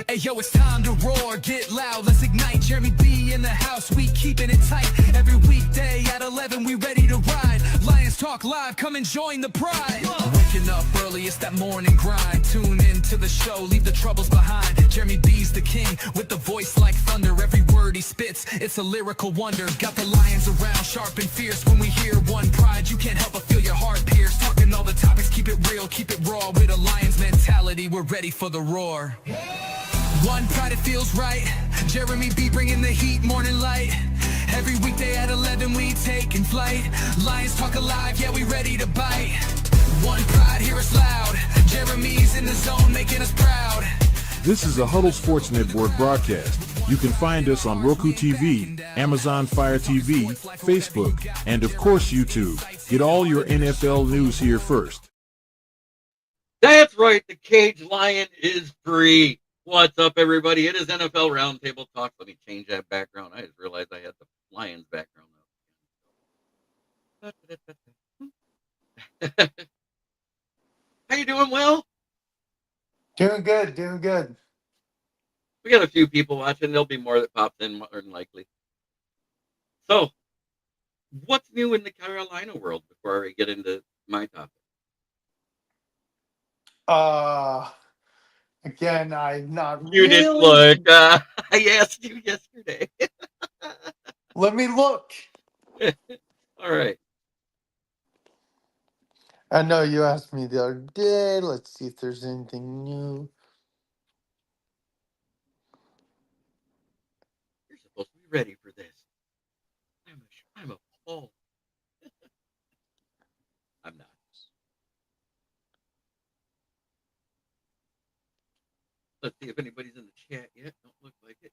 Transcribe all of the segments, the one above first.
Hey yo, it's time to roar, get loud, let's ignite. Jeremy B in the house, we keeping it tight. Every weekday at 11, we ready to ride. Lions Talk Live, come and join the pride. Waking up early, it's that morning grind. Tune in to the show, leave the troubles behind. Jeremy B's the king, with the voice like thunder. Every word he spits, it's a lyrical wonder. Got the lions around, sharp and fierce. When we hear one pride, you can't help but feel your heart pierce. Talking all the topics, keep it real, keep it raw. With a lion's mentality, we're ready for the roar. One pride, it feels right. Jeremy B bringing the heat, morning light. Every weekday at 11, we taking flight. Lions Talk Alive, yeah, we ready to bite. One pride, hear us loud. Jeremy's in the zone, making us proud. This is a Huddle Sports Network broadcast. You can find us on Roku TV, Amazon Fire TV, Facebook, and of course YouTube. Get all your NFL news here first. That's right, the Cage Lion is free. What's up, everybody? It is NFL Roundtable Talks. Let me change that background. I just realized I had the Lions background up. How you doing, Will? Doing good, doing good. We got a few people watching. There'll be more that pops in, more than likely. So, what's new in the Carolina world before we get into my topic? Again, I'm not You didn't look. I asked you yesterday. Let me look. All right. I know you asked me the other day. Let's see if there's anything new. You're supposed to be ready for this. I'm appalled. I'm not. Let's see if anybody's in the chat yet. Don't look like it.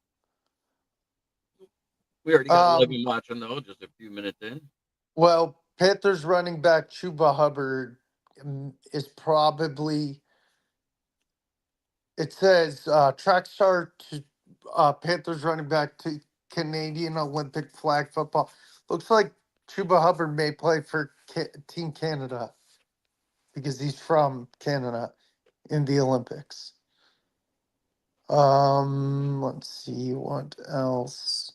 We already got 11 watching, though, just a few minutes in. Well, Panthers running back Chuba Hubbard is probably, it says track star to Panthers running back to Canadian Olympic flag football. Looks like Chuba Hubbard may play for Team Canada because he's from Canada in the Olympics. Let's see what else.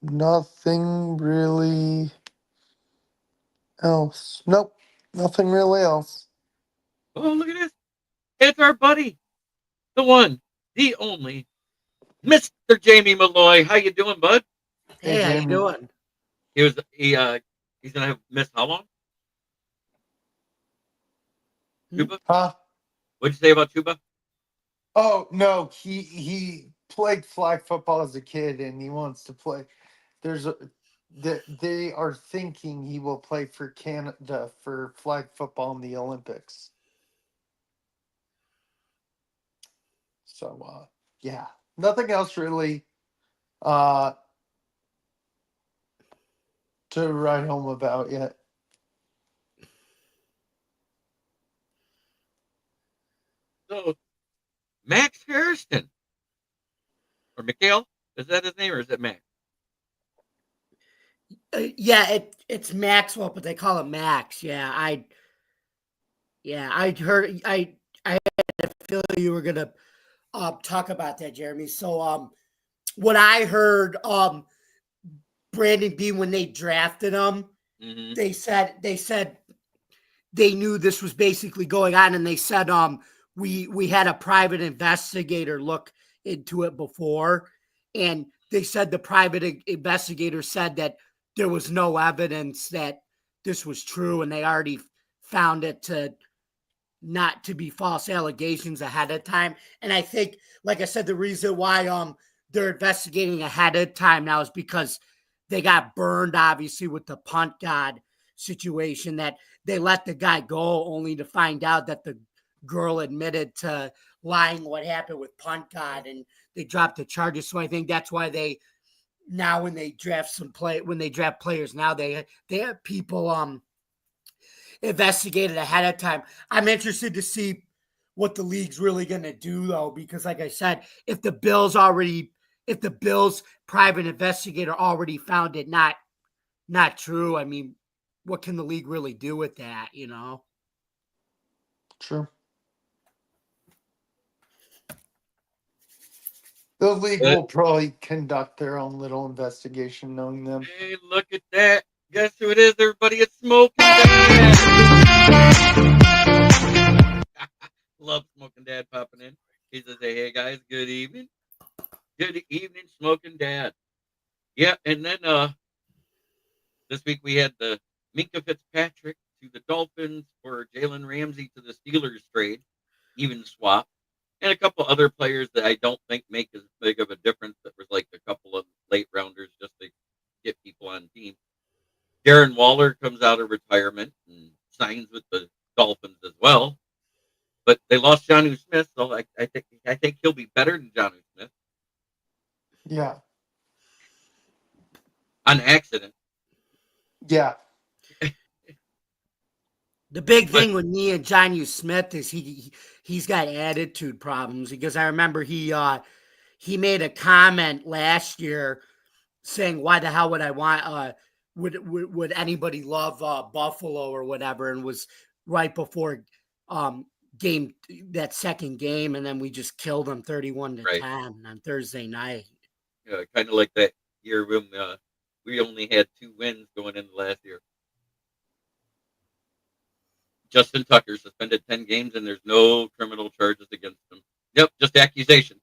Nothing really else. Nope, nothing really else. Oh, look at this. It's our buddy. The one, the only, Mr. Jamie Malloy. How you doing, bud? Hey, how you doing? He's gonna have missed how long? Chuba? Huh? What'd you say about Chuba? Oh no, he played flag football as a kid, and he wants to play. They are thinking he will play for Canada for flag football in the Olympics. So yeah, nothing else really to write home about yet. So, Max Hairston. Or Mikhail? Is that his name or is it Max? Yeah, it's Maxwell, but they call him Max. Yeah, I heard. I had a feeling you were gonna talk about that, Jeremy. So what I heard, Brandon B, when they drafted him, they said they knew this was basically going on, and they said we had a private investigator look into it before, and they said the private investigator said that there was no evidence that this was true, and they already found it to not to be false allegations ahead of time. And I think, like I said, the reason why they're investigating ahead of time now is because they got burned, obviously, with the punt god situation, that they let the guy go only to find out that the girl admitted to lying what happened with punt god, and they dropped the charges. So I think that's why they now, when they draft players now, they have people investigated ahead of time. I'm interested to see what the league's really going to do, though, because like I said, if the Bills private investigator already found it not not true. I mean, what can the league really do with that, you know? True. The league But, will probably conduct their own little investigation, knowing them. hey, look at that. Guess who it is, everybody? It's Smoking Dad. Love Smoking Dad popping in. He says, hey guys, good evening. Good evening, Smoking Dad. Yeah, and then this week we had the Minka Fitzpatrick to the Dolphins for Jalen Ramsey to the Steelers trade, even swap, and a couple other players that I don't think make as big of a difference. That was like a couple of late rounders just to get people on team. Darren Waller comes out of retirement and signs with the Dolphins as well. But they lost Jonnu Smith, so I think he'll be better than Jonnu Smith Yeah. on accident. Yeah. The big But thing with me and Jonnu Smith is he's got attitude problems, because I remember he made a comment last year saying, "Why the hell would I want would anybody love Buffalo or whatever?" And was right before game that second game, and then we just killed them 31-10 right, on Thursday night. kind of like that year when we only had 2 wins going into last year. Justin Tucker suspended 10 games, and there's no criminal charges against him. Yep, just accusations.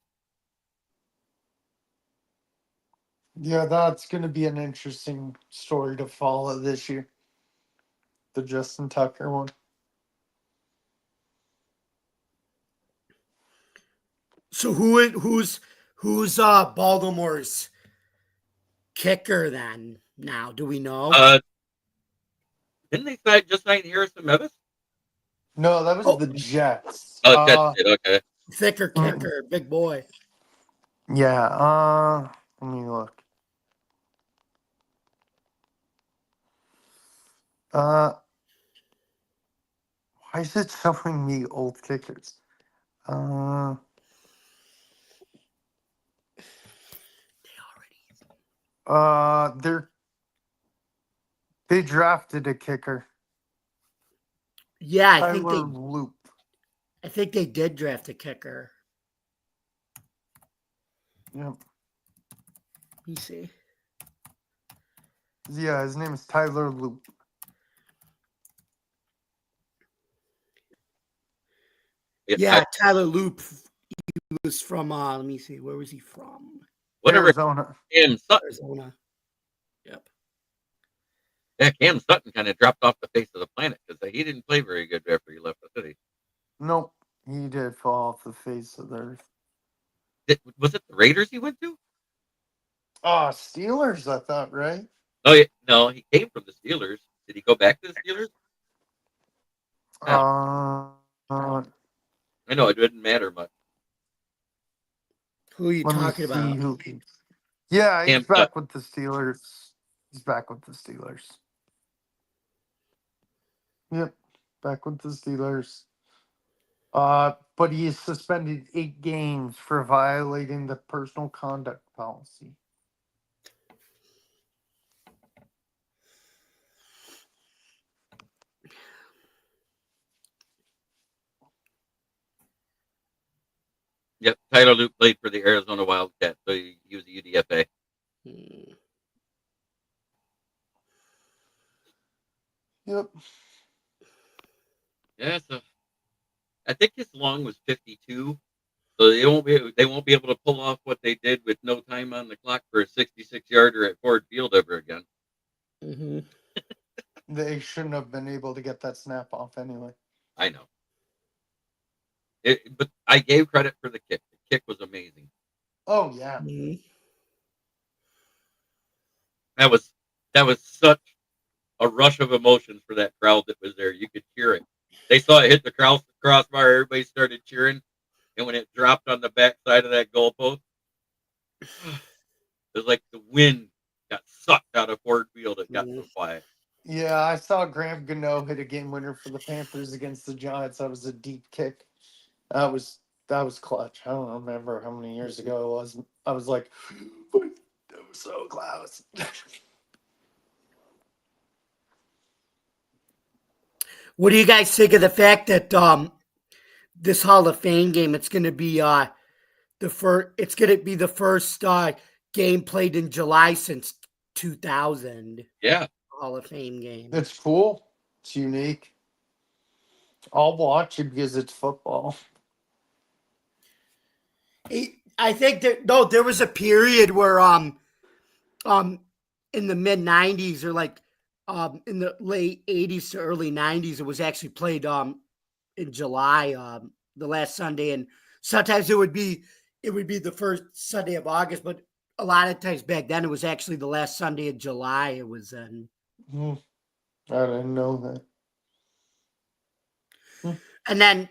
Yeah, that's going to be an interesting story to follow this year. The Justin Tucker one. So who's Baltimore's kicker then? Now, do we know? Didn't they just sign Harrison Mevis? No, that was Oh, the Jets. Oh, Jets did. Okay. thicker kicker, big boy. Yeah, let me look. Why is it showing me old kickers? They drafted a kicker. Yeah, Tyler Loop. I think they did draft a kicker. Yep. Let me see. Yeah, his name is Tyler Loop. Yeah, Tyler Loop. He was from let me see, where was he from? Whatever. Arizona. Cam Sutton. Arizona. Yep. Yeah, Cam Sutton kind of dropped off the face of the planet because he didn't play very good after he left the city. Nope, he did fall off the face of the earth. Was it the Raiders he went to? Oh, Steelers, I thought, right? Oh, yeah, no, he came from the Steelers. Did he go back to the Steelers? Uh, I know it didn't matter much. Who are you let me talking see about? who. Yeah, Cam he's back with the Steelers. He's back with the Steelers. Yep, back with the Steelers. But he is suspended 8 games for violating the personal conduct policy. Yep, Tyler Loop played for the Arizona Wildcats, so he was a UDFA. Yep. Yeah, so I think his long was 52, so they won't be able to pull off what they did with no time on the clock for a 66-yarder at Ford Field ever again. Mm-hmm. They shouldn't have been able to get that snap off anyway. I know. But I gave credit for the kick. The kick was amazing. Oh yeah. Mm-hmm. That was such a rush of emotions for that crowd that was there. You could hear it. They saw it hit the crossbar. Everybody started cheering, and when it dropped on the backside of that goalpost, it was like the wind got sucked out of Ford Field. It got so quiet. Yeah, I saw Graham Gano hit a game winner for the Panthers against the Giants. That was a deep kick. That was clutch. I don't remember how many years ago it was. I was like, that was so close. What do you guys think of the fact that this Hall of Fame game? It's going to be the first. It's going to be the first game played in July since 2000. Yeah. Hall of Fame game. It's cool. It's unique. I'll watch it because it's football. I think that there was a period where in the mid 90s or like in the late 80s to early 90s it was actually played in July, the last Sunday, and sometimes it would be the first Sunday of August, but a lot of times back then it was actually the last Sunday of July. It was then. I didn't know that. And then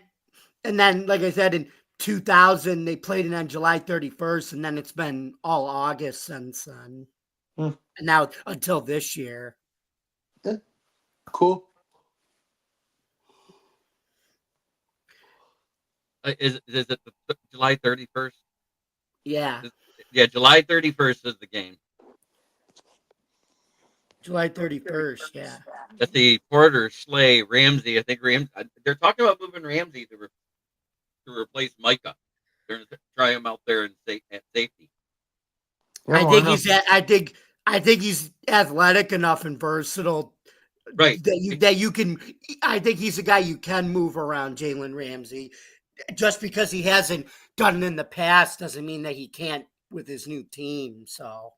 like I said, in 2000 they played it on July 31st, and then it's been all August since then. And now until this year. Yeah. Cool. Is it the July 31st? Yeah. Yeah, July 31st is the game. July 31st, yeah. That's the Porter, Slay, Ramsey. I think they're talking about moving Ramsey to replace Micah. They're going to try him out there at safety. Yeah, I think he's athletic enough and versatile, right? That you can. I think he's a guy you can move around, Jalen Ramsey. Just because he hasn't done it in the past doesn't mean that he can't with his new team. So.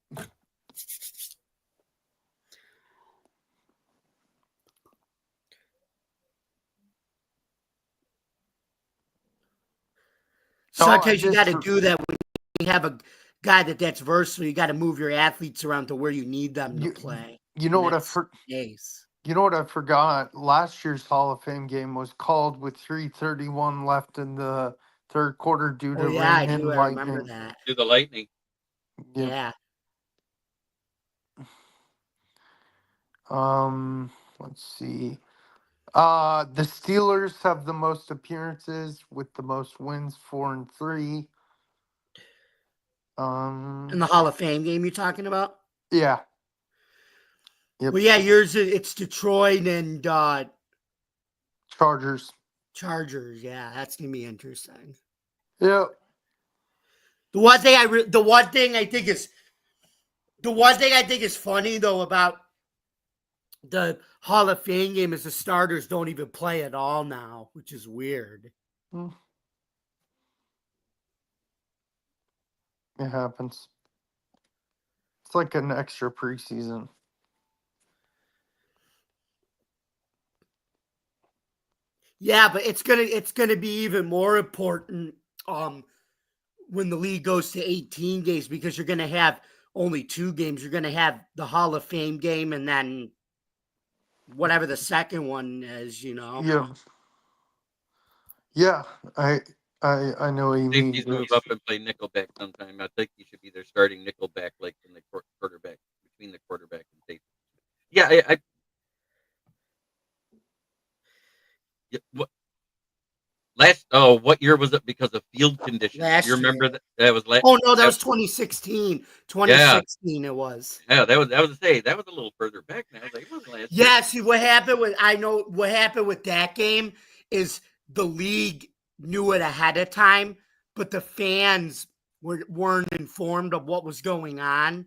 Sometimes you got to do that when you have a guy that's versatile. You got to move your athletes around to where you need them to play. You know what I forgot? Last year's Hall of Fame game was called with 3:31 left in the third quarter due to rain and lightning. I remember that. Due to the lightning. Yeah. Let's see. The Steelers have the most appearances with the most wins, 4-3. In the Hall of Fame game you're talking about? Yeah. Yep. Well, yeah, yours it's Detroit and Chargers. Yeah, that's gonna be interesting. Yeah. The one thing I think is funny though about the Hall of Fame game is the starters don't even play at all now, which is weird. It happens. It's like an extra preseason. Yeah, but it's gonna be even more important when the league goes to 18 games, because you're gonna have only 2 games. You're gonna have the Hall of Fame game and then whatever the second one is, Yeah. Yeah, I know what you mean. Safeties move up and play nickelback sometime. I think you should be their starting nickelback, like in the quarterback, between the quarterback and safety. Yeah, what year was it because of field conditions? You remember that was last? Oh no, that was 2016. 2016 it was. Yeah, that was a little further back now. It wasn't last yeah, year. See what happened with that game is the league knew it ahead of time, but the fans weren't informed of what was going on.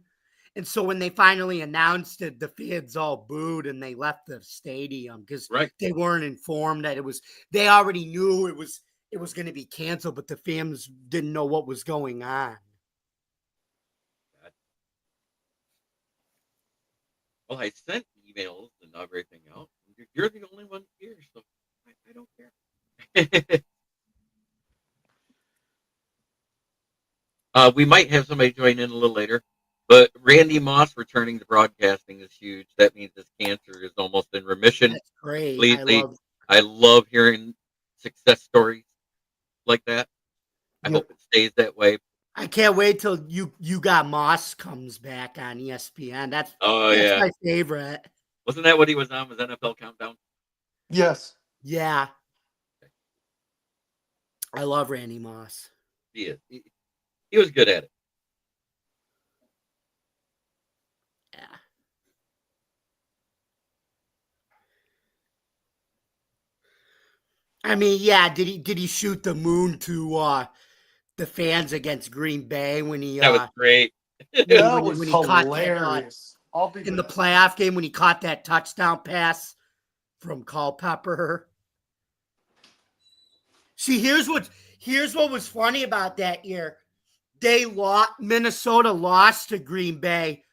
And so when they finally announced it, the fans all booed and they left the stadium because they weren't informed that they already knew it was going to be canceled, but the fans didn't know what was going on. Well, I sent emails and everything else. You're the only one here, so I don't care. We might have somebody join in a little later. But Randy Moss returning to broadcasting is huge. That means his cancer is almost in remission. That's great. Completely. I love hearing success stories like that. I hope it stays that way. I can't wait till you got Moss comes back on ESPN. That's my favorite. Wasn't that what he was on? Was NFL Countdown? Yes. Yeah. I love Randy Moss. He is. He was good at it. I mean, yeah. Did he shoot the moon to the fans against Green Bay when he That was great. That was when he caught that hilarious. I'll be in the playoff game when he caught that touchdown pass from Culpepper? See, here's what was funny about that year. Minnesota lost to Green Bay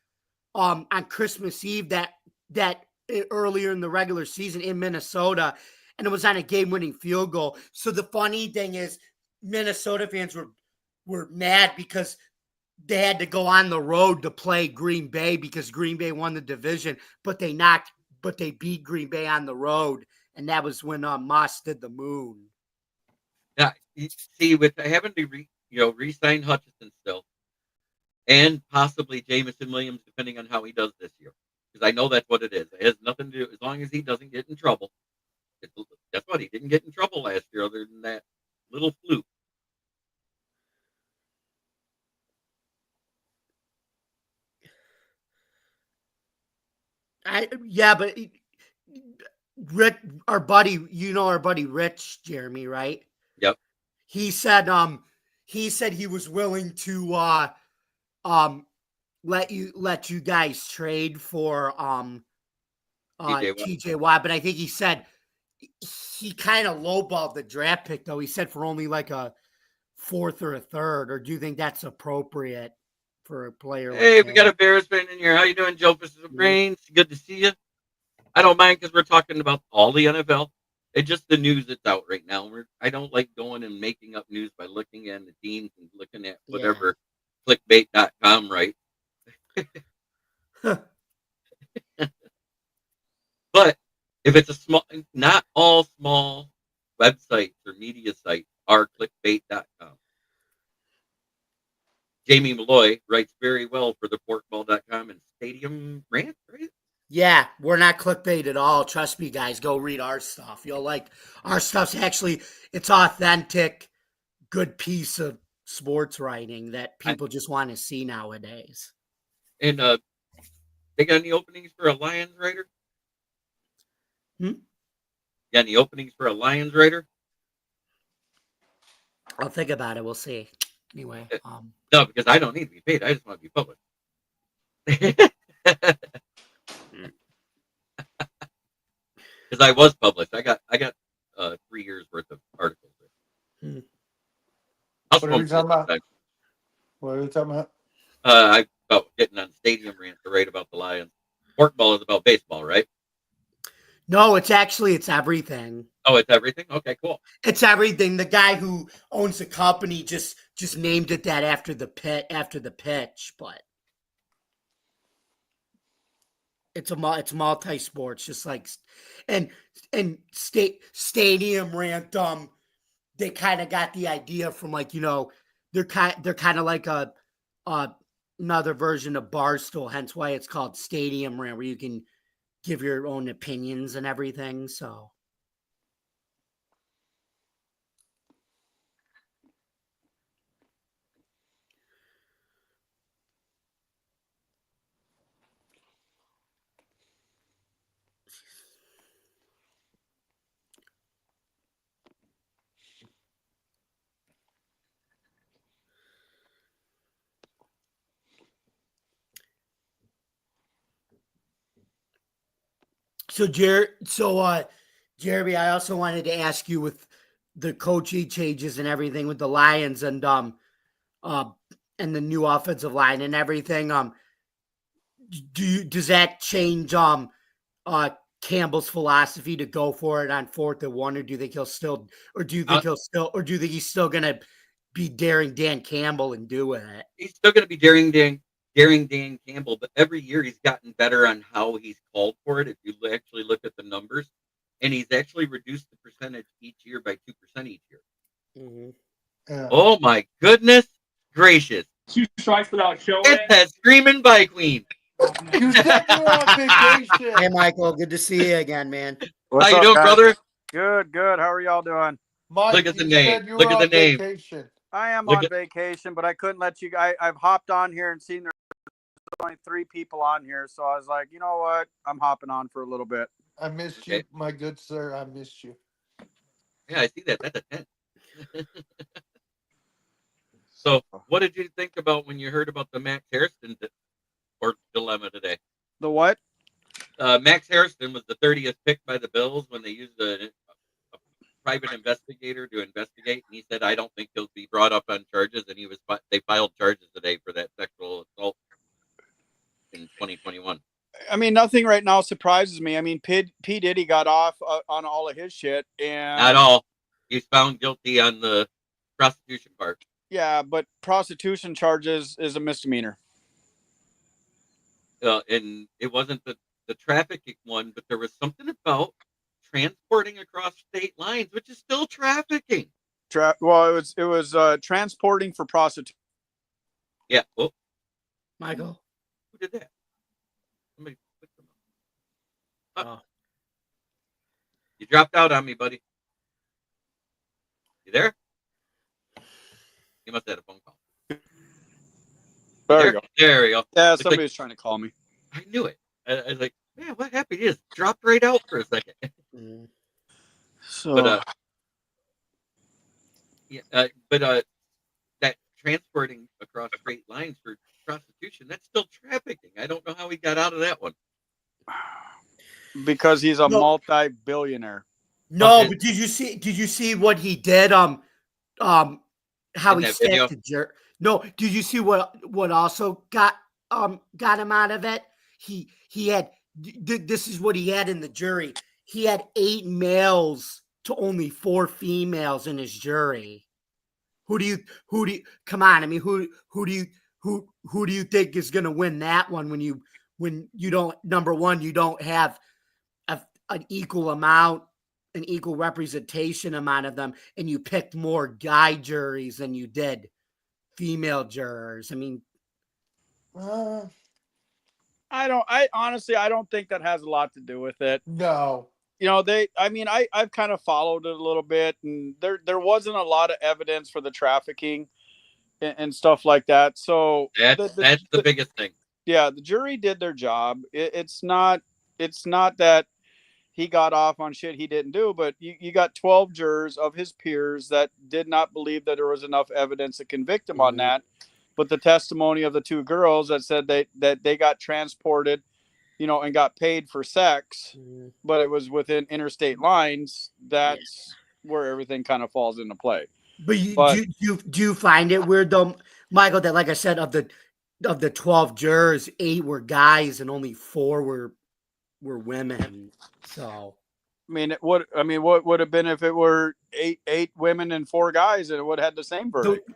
on Christmas Eve that earlier in the regular season in Minnesota, and it was on a game-winning field goal. So the funny thing is, Minnesota fans were mad because they had to go on the road to play Green Bay because Green Bay won the division, but they beat Green Bay on the road, and that was when Moss did the moon. Yeah, you see, with having to re-sign Hutchinson still, and possibly Jamison Williams, depending on how he does this year, because I know that's what it is. It has nothing to do as long as he doesn't get in trouble. That's what he didn't get in trouble last year, other than that little fluke. But Rick, our buddy Rich, Jeremy, right? Yep. He said he was willing to let you guys trade for TJ Watt, but I think he said he kind of lowballed the draft pick though. He said for only like a fourth or a third, or do you think that's appropriate for a player Hey, like we got a Bears fan in here. How you doing, Joe? This is Brains. Good to see you. I don't mind because we're talking about all the NFL. It's just the news that's out right now. I don't like going and making up news by looking at the teams and looking at whatever clickbait.com, right? But if it's a small, not all small websites or media sites are clickbait.com. Jamie Malloy writes very well for theporkball.com and Stadium Rant, right? Yeah, we're not clickbait at all. Trust me, guys. Go read our stuff. You'll like our stuff's it's authentic, good piece of sports writing that people just want to see nowadays. And they got any openings for a Lions writer? Got any openings for a Lions writer? I'll think about it. We'll see. Anyway. No, because I don't need to be paid. I just want to be published. Because I was published. I got 3 years worth of articles. What are we talking about? What are we talking about? About getting on Stadium Rant to write about the Lions. Porkball is about baseball, right? No, it's everything. Oh, it's everything? Okay, cool. It's everything. The guy who owns the company just named it that after the pitch, but it's multi-sports, just like and Stadium Rant. They kind of got the idea from they're kind of like a another version of Barstool, hence why it's called Stadium Rant, where you can give your own opinions and everything. So. Jeremy, I also wanted to ask you with the coaching changes and everything with the Lions and the new offensive line and everything. Does that change Campbell's philosophy to go for it on 4th and 1, or do you think he's still gonna be daring Dan Campbell and doing it? He's still gonna be daring Dan Campbell, but every year he's gotten better on how he's called for it. If you actually look at the numbers, and he's actually reduced the percentage each year by 2% each year. Mm-hmm. Yeah. Oh my goodness gracious! 2 strikes without showing. It's that screaming bike queen. You said you were on vacation. Hey, Michael, good to see you again, man. How you doing, brother? Good. How are y'all doing? Mike, Look at the you name. said you Look were at the on name. vacation. I am Look on at- vacation, but I couldn't let you guys. I've hopped on here and seen there's only 3 people on here, so I was like, you know what? I'm hopping on for a little bit. I missed Okay. you, my good sir. I missed you. Yeah, I see that. That's a 10. So, what did you think about when you heard about the Max Hairston or dilemma today? The what? Max Hairston was the 30th pick by the Bills when they used a private investigator to investigate, and he said, "I don't think he'll be brought up on charges." And they filed charges today for that sexual assault in 2021. I mean, nothing right now surprises me. I mean, P Diddy got off on all of his shit, Not and all. He's found guilty on the prostitution part. yeah, but prostitution charges is a misdemeanor. And it wasn't the trafficking one, but there was something about transporting across state lines, which is still trafficking. Well, it was transporting for prostitution. Yeah. Oh, Michael. who did that? Somebody put them up. Oh. You dropped out on me, buddy. You there? You must have had a phone call. There you go. There we go. Yeah, It's somebody's trying to call me. I knew it. I was like, man, what happened? He just dropped right out for a second. So, But that transporting across state lines for prostitution, that's still trafficking. I don't know how he got out of that one. because he's a No. multi-billionaire. No, Okay. but did you see what he did? How In he that video? stacked the jerk. No, did you see what also got him out of it? He had this is what he had in the jury. He had 8 males to only 4 females in his jury. Who do you come on? I mean, who do you think is going to win that one when you don't, number one, you don't have an equal representation amount of them, and you picked more guy juries than you did female jurors. I mean, I honestly don't think that has a lot to do with it. No. You know, I've kind of followed it a little bit, and there wasn't a lot of evidence for the trafficking and stuff like that. So That's the biggest thing. yeah, the jury did their job. It's not that he got off on shit he didn't do, but you got 12 jurors of his peers that did not believe that there was enough evidence to convict him on that. But the testimony of the 2 girls that said that they got transported, you know, and got paid for sex, but it was within interstate lines, that's where everything kind of falls into play. but do you find it weird though, Michael, that, like I said, of the 12 jurors, 8 were guys and only 4 were women. So what would have been if it were eight women and 4 guys, and it would have had the same verdict?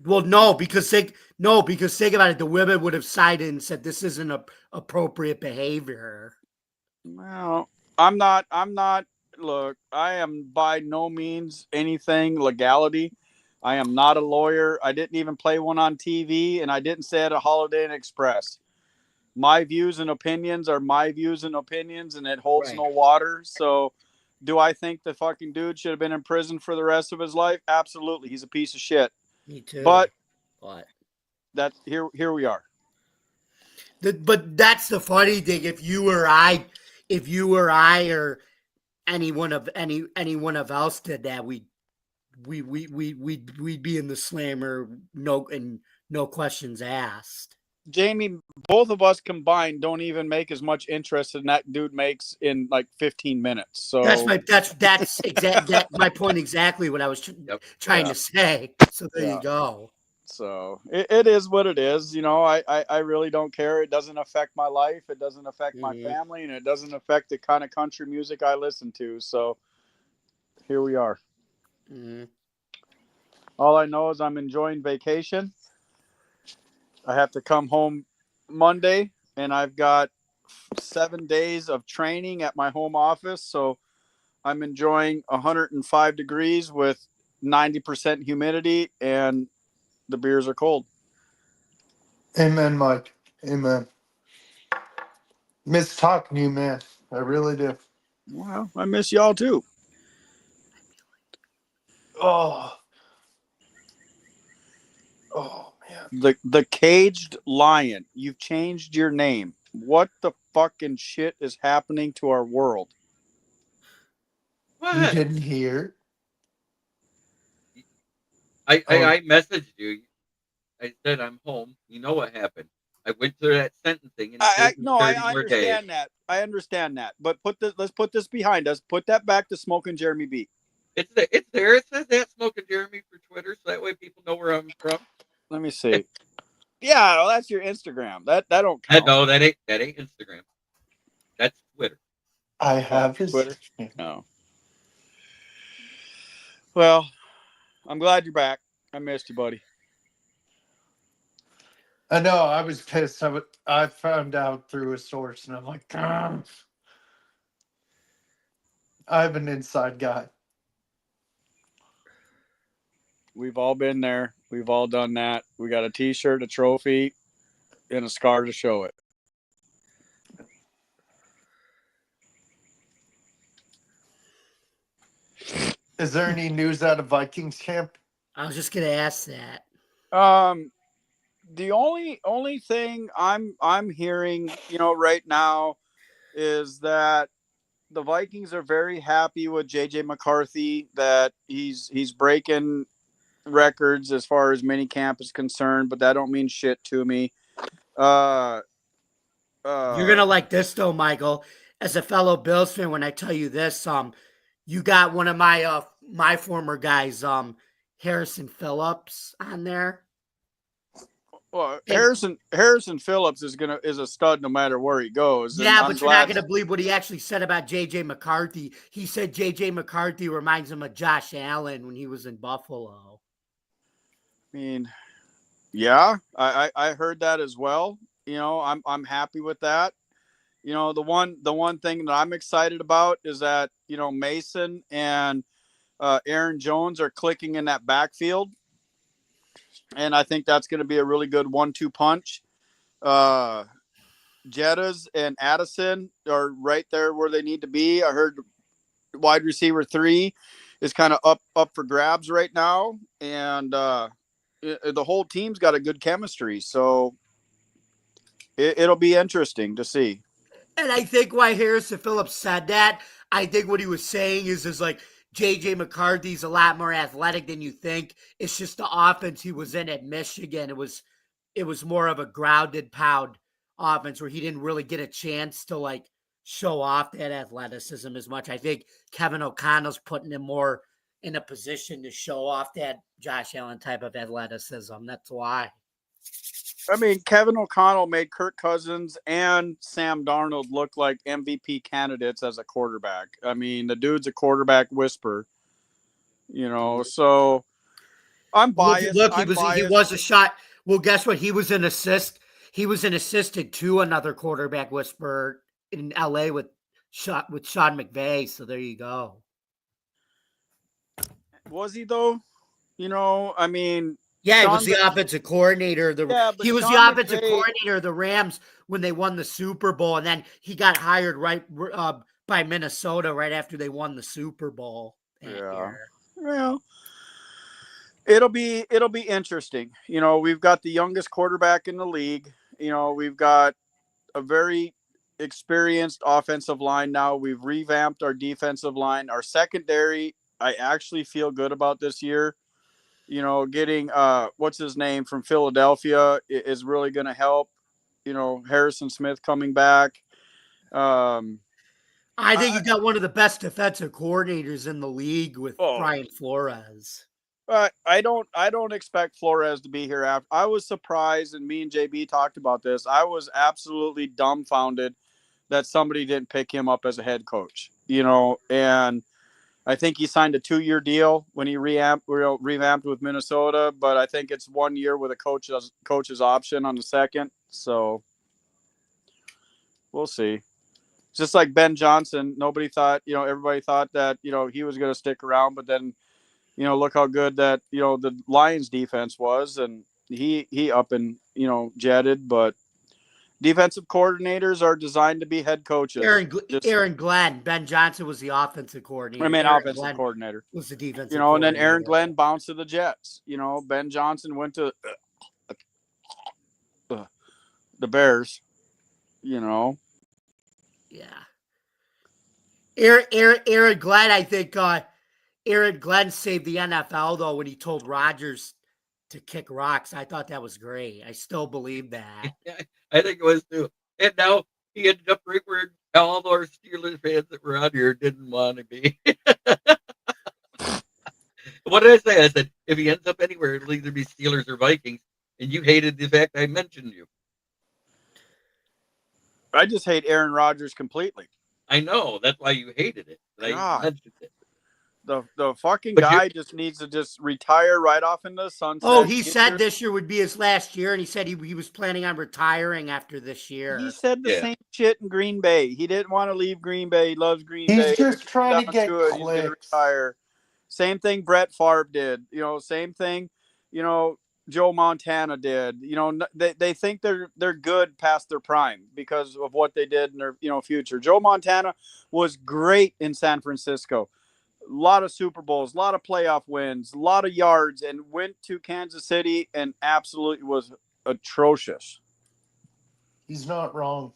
Well, no, because think about it, the women would have sided and said this isn't appropriate behavior. Well, I'm not. Look, I am by no means anything legality. I am not a lawyer. I didn't even play one on TV, and I didn't say at a Holiday Inn Express. My views and opinions are my views and opinions, and it holds no water. So, do I think the fucking dude should have been in prison for the rest of his life? Absolutely. He's a piece of shit. Me too. But that here we are. But that's the funny thing. If you or I, or any one of us did that, we'd be in the slammer. No questions asked. Jamie, both of us combined don't even make as much interest than that dude makes in like 15 minutes. So that's my point exactly. What I was trying to say. So there you go. So it is what it is. You know, I really don't care. It doesn't affect my life. It doesn't affect my family, and it doesn't affect the kind of country music I listen to. So here we are. All I know is I'm enjoying vacation. I have to come home Monday, and I've got 7 days of training at my home office. So I'm enjoying 105 degrees with 90% humidity, and the beers are cold. Amen, Mike. Amen. Miss talking to you, man. I really do. Well, I miss y'all too. Oh, man. The Caged Lion. You've changed your name. What the fucking shit is happening to our world? You What? didn't hear? I messaged you. I said I'm home. You know what happened? I went through that sentencing and he gave me No, 30 I more days. understand that. I understand that. But let's put this behind us. Put that back to Smoking Jeremy B. It's there. It says that Smoking Jeremy for Twitter, so that way people know where I'm from. Let me see. Yeah, well, that's your Instagram. That don't count. No, that ain't Instagram. That's Twitter. I Oh, have his. Twitter. No. Well, I'm glad you're back. I missed you, buddy. I know. I was pissed. I found out through a source, and I'm like, I'm an inside guy. We've all been there. We've all done that. We got a T-shirt, a trophy, and a scar to show it. Is there any news out of Vikings camp? I was just gonna ask that. The only thing I'm hearing, right now, is that the Vikings are very happy with JJ McCarthy. That he's breaking records as far as minicamp is concerned, but that don't mean shit to me. You're gonna like this though, Michael. As a fellow Bills fan, when I tell you this, you got one of my former guys, Harrison Phillips, on there. Well, Harrison Phillips is a stud no matter where he goes. Yeah, but you're not going to believe what he actually said about J.J. McCarthy. He said J.J. McCarthy reminds him of Josh Allen when he was in Buffalo. I mean, yeah, I heard that as well. I'm happy with that. The one thing that I'm excited about is that Mason and Aaron Jones are clicking in that backfield. And I think that's going to be a really good 1-2 punch. Jettas and Addison are right there where they need to be. I heard wide receiver 3 is kind of up for grabs right now. And the whole team's got a good chemistry. So it'll be interesting to see. And I think why Harrison Phillips said that, I think what he was saying is like, J.J. McCarthy's a lot more athletic than you think. It's just the offense he was in at Michigan. It was more of a grounded pound offense where he didn't really get a chance to like show off that athleticism as much. I think Kevin O'Connell's putting him more in a position to show off that Josh Allen type of athleticism. That's why. I mean, Kevin O'Connell made Kirk Cousins and Sam Darnold look like MVP candidates as a quarterback. I mean, the dude's a quarterback whisperer, so I'm biased. Look, he was a shot. Well, guess what? He was an assist. He was an assistant to another quarterback whisperer in LA with Sean McVay. So there you go. Was he though? I mean, yeah, he was the offensive coordinator. He was the offensive coordinator of the Rams when they won the Super Bowl, and then he got hired by Minnesota right after they won the Super Bowl. Yeah. Well, it'll be interesting. We've got the youngest quarterback in the league. We've got a very experienced offensive line now. We've revamped our defensive line. Our secondary, I actually feel good about this year. Getting what's his name from Philadelphia is really going to help. Harrison Smith coming back. I think you got one of the best defensive coordinators in the league with Brian Flores. I don't expect Flores to be here after. I was surprised, and me and JB talked about this. I was absolutely dumbfounded that somebody didn't pick him up as a head coach. And I think he signed a 2-year deal when he revamped with Minnesota, but I think it's 1 year with a coach's option on the second. So we'll see. Just like Ben Johnson, everybody thought that, he was going to stick around, but then, look how good that, the Lions defense was, and he up and, jetted, but defensive coordinators are designed to be head coaches. Aaron Glenn. Ben Johnson was the offensive coordinator. Offensive coordinator. Was the defensive and then Aaron Glenn bounced to the Jets. Ben Johnson went to the Bears. Yeah. Aaron Glenn, I think Aaron Glenn saved the NFL though when he told Rodgers to kick rocks. I thought that was great. I still believe that. I think it was too. And now he ended up right where all our Steelers fans that were out here didn't want to be. What did I say? I said, if he ends up anywhere, it'll either be Steelers or Vikings. And you hated the fact I mentioned you. I just hate Aaron Rodgers completely. I know. That's why you hated it. I mentioned it. The fucking But guy just needs to just retire right off into the sunset. Oh, he said this year would be his last year, and he said he was planning on retiring after this year. He said the same shit in Green Bay. He didn't want to leave Green Bay. He loves Green Bay. He's just trying to get He's going to retire. Same thing Brett Favre did. Same thing, Joe Montana did. They think they're good past their prime because of what they did in their future. Joe Montana was great in San Francisco. A lot of Super Bowls, a lot of playoff wins, a lot of yards, and went to Kansas City and absolutely was atrocious. He's not wrong.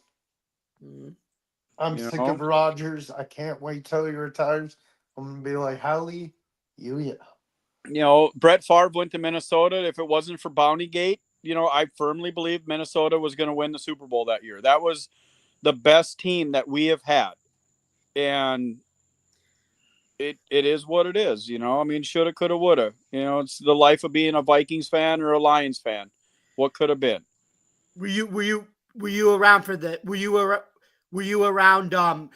I'm sick of Rodgers. I can't wait till he retires. I'm going to be like, Hallie, Brett Favre went to Minnesota. If it wasn't for Bountygate, I firmly believe Minnesota was going to win the Super Bowl that year. That was the best team that we have had. And it is what it is, shoulda, coulda, woulda. It's the life of being a Vikings fan or a Lions fan. What could have been? Were you around for the? Were you around or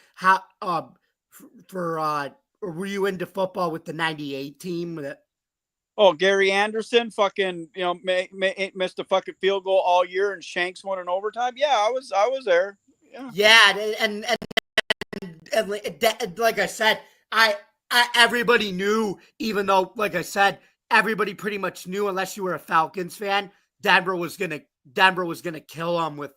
were you into football with the '98 team? Gary Anderson, fucking, missed a fucking field goal all year, and Shanks won in overtime. Yeah, I was there. Yeah, and like I said, everybody knew, even though, like I said, everybody pretty much knew, unless you were a Falcons fan, Denver was gonna kill them with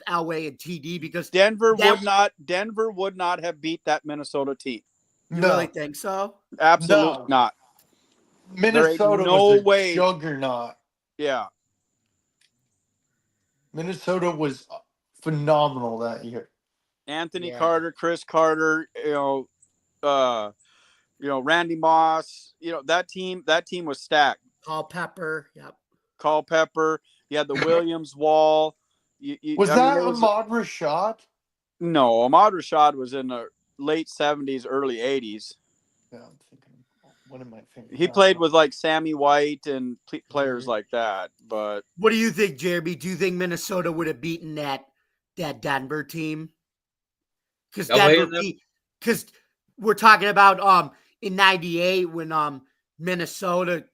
Elway and TD, because Denver would not have beat that Minnesota team. You really think so? Absolutely not. Minnesota was a juggernaut. Yeah. Minnesota was phenomenal that year. Anthony Carter, Chris Carter, Randy Moss, that team was stacked. Culpepper, yep. Culpepper. You had the Williams wall. Was Ahmad Rashad? No, Ahmad Rashad was in the late 70s, early 80s. Yeah, I'm thinking, what am I thinking? He played with like Sammy White and players like that. But what do you think, Jeremy? Do you think Minnesota would have beaten that Denver team? Because we're talking about in '98 when Minnesota,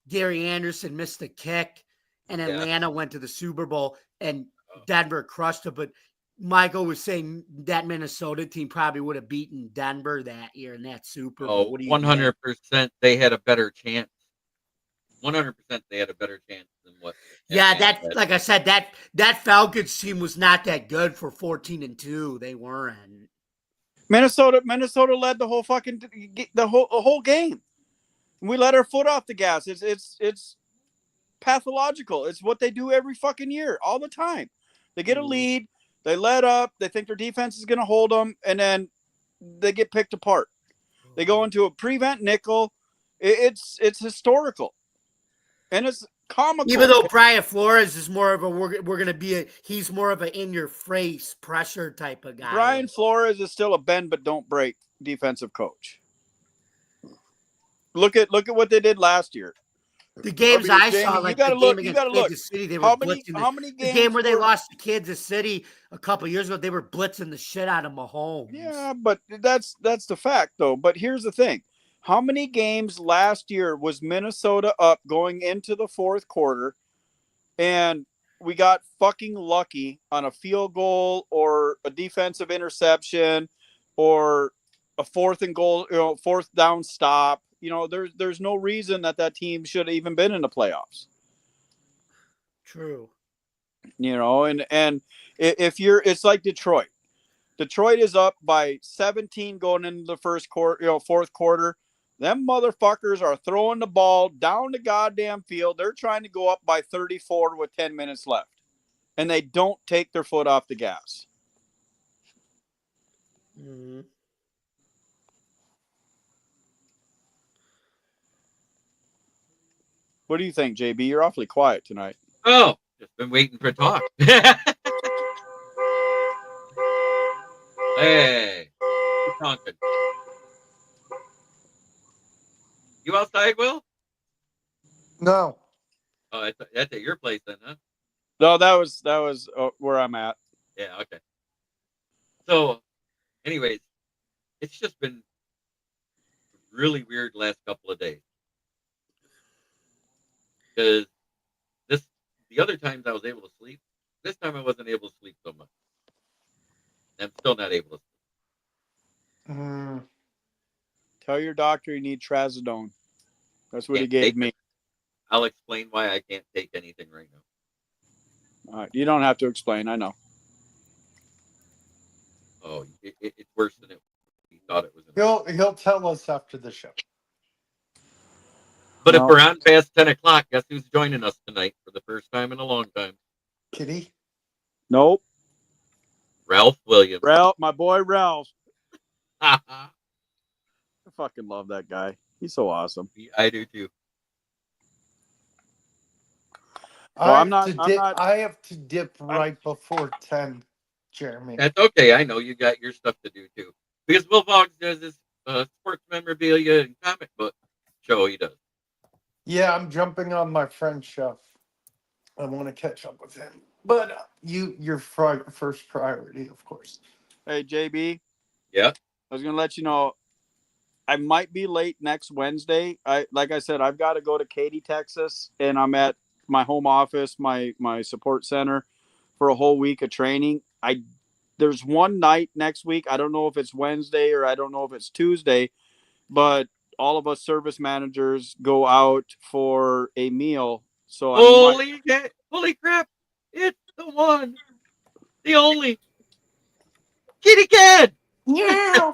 Gary Anderson missed the kick, and Atlanta went to the Super Bowl, and Denver crushed it. But Michael was saying that Minnesota team probably would have beaten Denver that year in that Super Bowl. 100%. They had a better chance. 100% they had a better chance than what. Yeah, like I said, that Falcons team was not that good for 14-2. They weren't. Minnesota led the whole fucking whole game. We let our foot off the gas. It's pathological. It's what they do every fucking year, all the time. They get a lead, they let up, they think their defense is going to hold them, and then they get picked apart. They go into a prevent nickel. It's historical, and it's comical. Even though Brian Flores is more of a he's more of a in your face pressure type of guy. Brian Flores is still a bend but don't break defensive coach. Look at what they did last year. The games I saw, like the game against Kansas City, they were blitzing. How many games? The game where they lost to Kansas City a couple years ago, they were blitzing the shit out of Mahomes. Yeah, but that's the fact, though. But here's the thing: how many games last year was Minnesota up going into the fourth quarter, and we got fucking lucky on a field goal or a defensive interception or a fourth down stop? There's no reason that team should have even been in the playoffs. True. And if it's like Detroit. Detroit is up by 17 going into the fourth quarter. Them motherfuckers are throwing the ball down the goddamn field. They're trying to go up by 34 with 10 minutes left. And they don't take their foot off the gas. Mm-hmm. What do you think, JB? You're awfully quiet tonight. Oh, just been waiting for talk. Hey, keep talking. You outside, Will? No. Oh, that's at your place then, huh? No, that was where I'm at. Yeah, okay. So, anyways, it's just been really weird last couple of days. Because the other times I was able to sleep, this time I wasn't able to sleep so much. I'm still not able to sleep. Tell your doctor you need trazodone. That's what he Can't gave take me. it. I'll explain why I can't take anything right now. All right, you don't have to explain. I know. Oh, it's worse than he thought it was. He'll tell us after the show. But No. if we're on past 10 o'clock, guess who's joining us tonight for the first time in a long time? Kitty? Nope. Ralph Williams. Ralph, my boy Ralph. I I fucking love that guy. He's so awesome. do too. I I'm not- I have to dip right before 10, Jeremy. That's okay. I know you got your stuff to do too. Because Will Boggs does this sports memorabilia and comic book show he does. Yeah, I'm jumping on my friend's show. I want to catch up with him. But your first priority, of course. Hey, JB. Yeah. I was gonna let you know I might be late next Wednesday. Like I said, I've got to go to Katy, Texas, and I'm at my home office, my support center, for a whole week of training. There's one night next week. I don't know if it's Wednesday or I don't know if it's Tuesday, but all of us service managers go out for a meal. So Holy crap! It's the one, the only kitty cat. Yeah.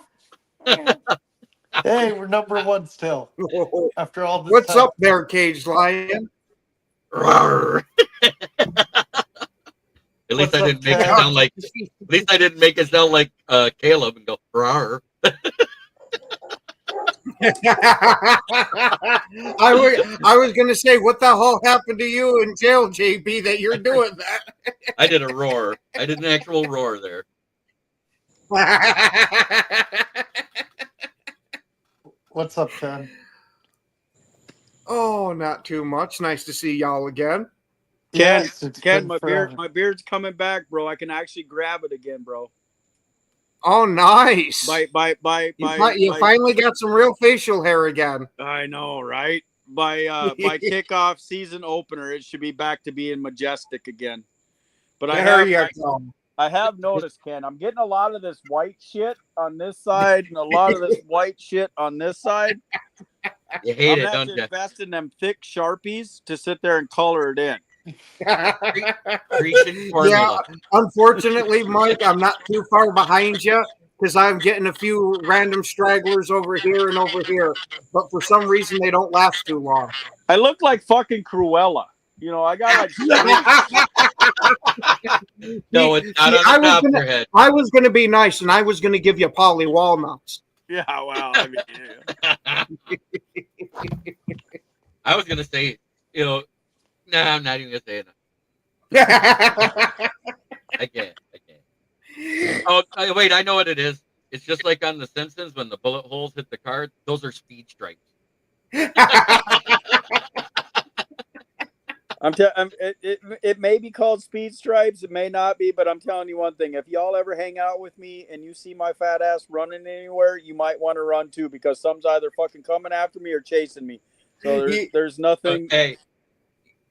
Hey, we're number one still. After all this What's time. up there, Caged Lion? Rawr. At least What's I up, didn't make it Cat? sound like. At least I didn't make it sound like Caleb and go rawr. I was gonna say, what the hell happened to you in jail, JB, that you're doing that? I did a roar. I did an actual roar there. What's up, Ken? Oh, not too much. Nice to see y'all again. Ken, Yes, it's Ken, been forever. my beard's coming back, bro. I can actually grab it again, bro. Oh, nice. You Finally got some real facial hair again. I know, right? By kickoff season opener, it should be back to being majestic again. But I have noticed, Ken, I'm getting a lot of this white shit on this side and a lot of this white shit on this side. You hate it, I'm don't going to you? invest in them thick Sharpies to sit there and color it in. Grecian formula. Yeah, unfortunately, Mike, I'm not too far behind you because I'm getting a few random stragglers over here and over here. But for some reason, they don't last too long. I look like fucking Cruella. You know, I got like... No, it's not on the top of your head. I was going to be nice, and I was going to give you Polly Walnuts. Yeah, well, I mean, yeah. I was gonna say, no, I'm not even gonna say it. I can't. Oh, wait, I know what it is. It's just like on The Simpsons when the bullet holes hit the card. Those are speed stripes. It may be called speed stripes. It may not be, but I'm telling you one thing. If y'all ever hang out with me and you see my fat ass running anywhere, you might want to run too, because some's either fucking coming after me or chasing me. So there's nothing. Okay.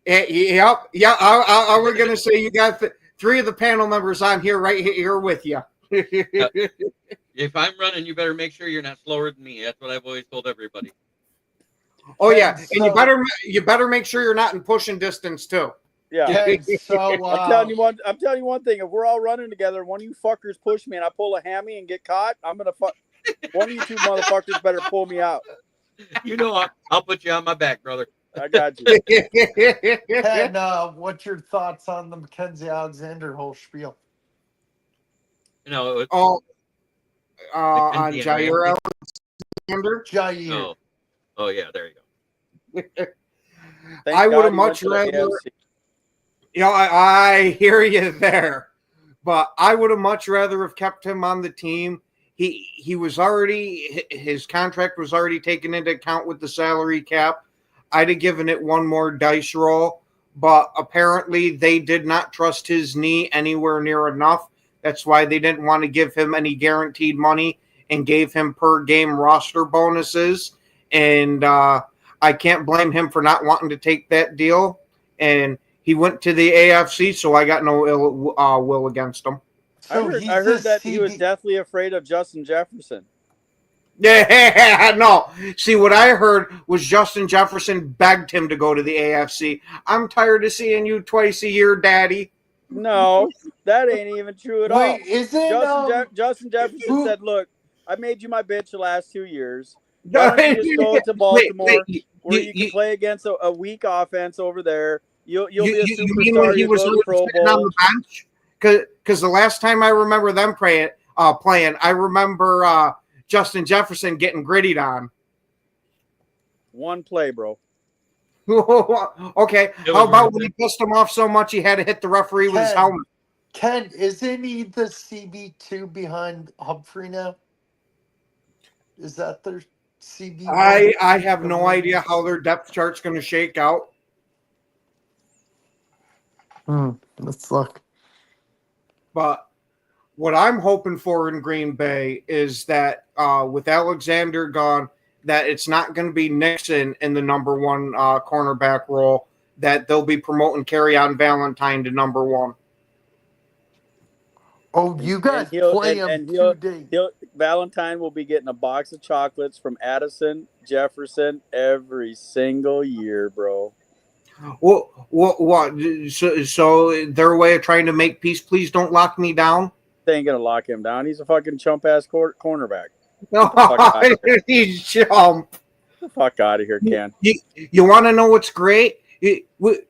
Yeah. I was going to say you got three of the panel members on here right here with you. If I'm running, you better make sure you're not slower than me. That's what I've always told everybody. Oh yeah, and you better make sure you're not in pushing distance too. Yeah. So I'm telling you one thing. If we're all running together, one of you fuckers push me and I pull a hammy and get caught, I'm gonna fuck. One of you two motherfuckers better pull me out. You know, I'll put you on my back, brother. I got you. Ken, what's your thoughts on the Mackenzie Alexander whole spiel? You know, on Mackenzie and Jair Alexander. Jair. Oh, yeah, there you go. Thank I would God have he went much to the rather. AFC. You know, I hear you there, but I would have much rather have kept him on the team. He was already, his contract was already taken into account with the salary cap. I'd have given it one more dice roll, but apparently they did not trust his knee anywhere near enough. That's why they didn't want to give him any guaranteed money and gave him per game roster bonuses. And I can't blame him for not wanting to take that deal. And he went to the AFC, so I got no ill will against him. So I he's heard the that he was CB. deathly afraid of Justin Jefferson. Yeah, no. See, what I heard was Justin Jefferson begged him to go to the AFC. I'm tired of seeing you twice a year, Daddy. No, that ain't even true at all. Wait, isn't Justin Jefferson who- said, "Look, I made you my bitch the last 2 years. Why don't you just go to Baltimore, where you can play against a weak offense over there? You'll be a you mean when superstar. he You'll was go to the Pro sitting on Bowl." the bench? Because the last time I remember them playing, I remember Justin Jefferson getting grittied on. One play, bro. Okay, It how was about worth when it. he pissed him off so much he had to hit the referee with his Ken. helmet? Ken? Isn't he the CB2 behind Humphrey now? Is that their CB1? I have no idea how their depth chart's going to shake out. Let's look. But what I'm hoping for in Green Bay is that with Alexander gone, that it's not going to be Nixon in the number one cornerback role, that they'll be promoting Kerryon Valentine to number one. Oh, you guys play him 2 days. Valentine will be getting a box of chocolates from Addison Jefferson every single year, bro. What? So their way of trying to make peace, please don't lock me down? They ain't gonna lock him down. He's a fucking chump ass cornerback. No, he's chump. Get the fuck out of here, Ken. You want to know what's great? Would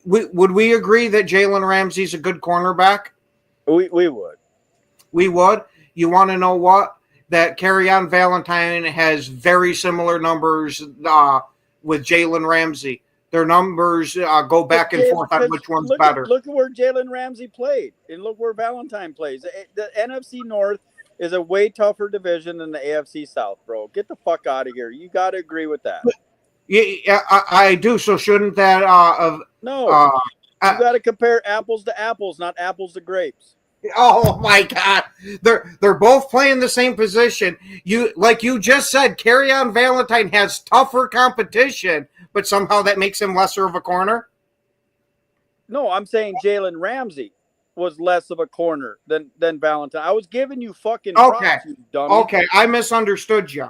we agree that Jalen Ramsey's a good cornerback? We would. We would. You want to know what? That Kerryon Valentine has very similar numbers with Jalen Ramsey. Their numbers go back and forth on which one's better. Look at where Jalen Ramsey played, and look where Valentine plays. The NFC North is a way tougher division than the AFC South, bro. Get the fuck out of here. You got to agree with that. Yeah, I do. So shouldn't that? No, you got to compare apples to apples, not apples to grapes. Oh my God, they're both playing the same position. Like you just said, Kerryon Valentine has tougher competition, but somehow that makes him lesser of a corner. No, I'm saying Jalen Ramsey was less of a corner than Valentine. I was giving you fucking props, you dummy. Okay, I misunderstood you.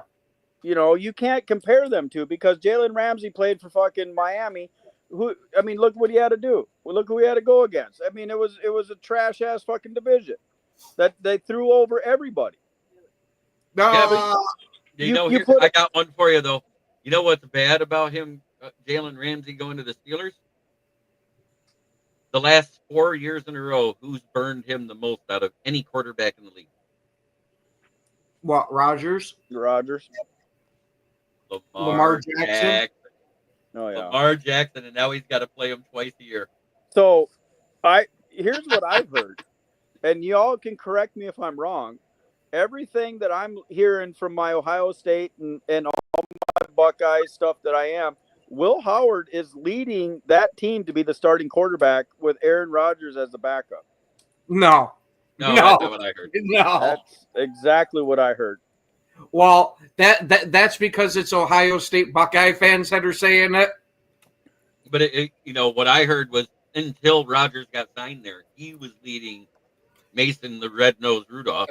You know, you can't compare them two because Jalen Ramsey played for fucking Miami. Look what he had to do. Well, look who he had to go against. I mean, it was a trash ass fucking division that they threw over everybody. Yeah, but I got one for you though. You know what's bad about him, Jalen Ramsey going to the Steelers? The last 4 years in a row, who's burned him the most out of any quarterback in the league? What, Rodgers? Lamar Jackson. Oh yeah, Lamar Jackson, and now he's got to play him twice a year. So, here's what I've heard, and y'all can correct me if I'm wrong. Everything that I'm hearing from my Ohio State and all my Buckeye stuff that I am, Will Howard is leading that team to be the starting quarterback with Aaron Rodgers as the backup. No, that's not what I heard. No, that's exactly what I heard. Well, that's because it's Ohio State Buckeye fans that are saying it. But what I heard was until Rodgers got signed there, he was leading Mason the Red-Nosed Rudolph.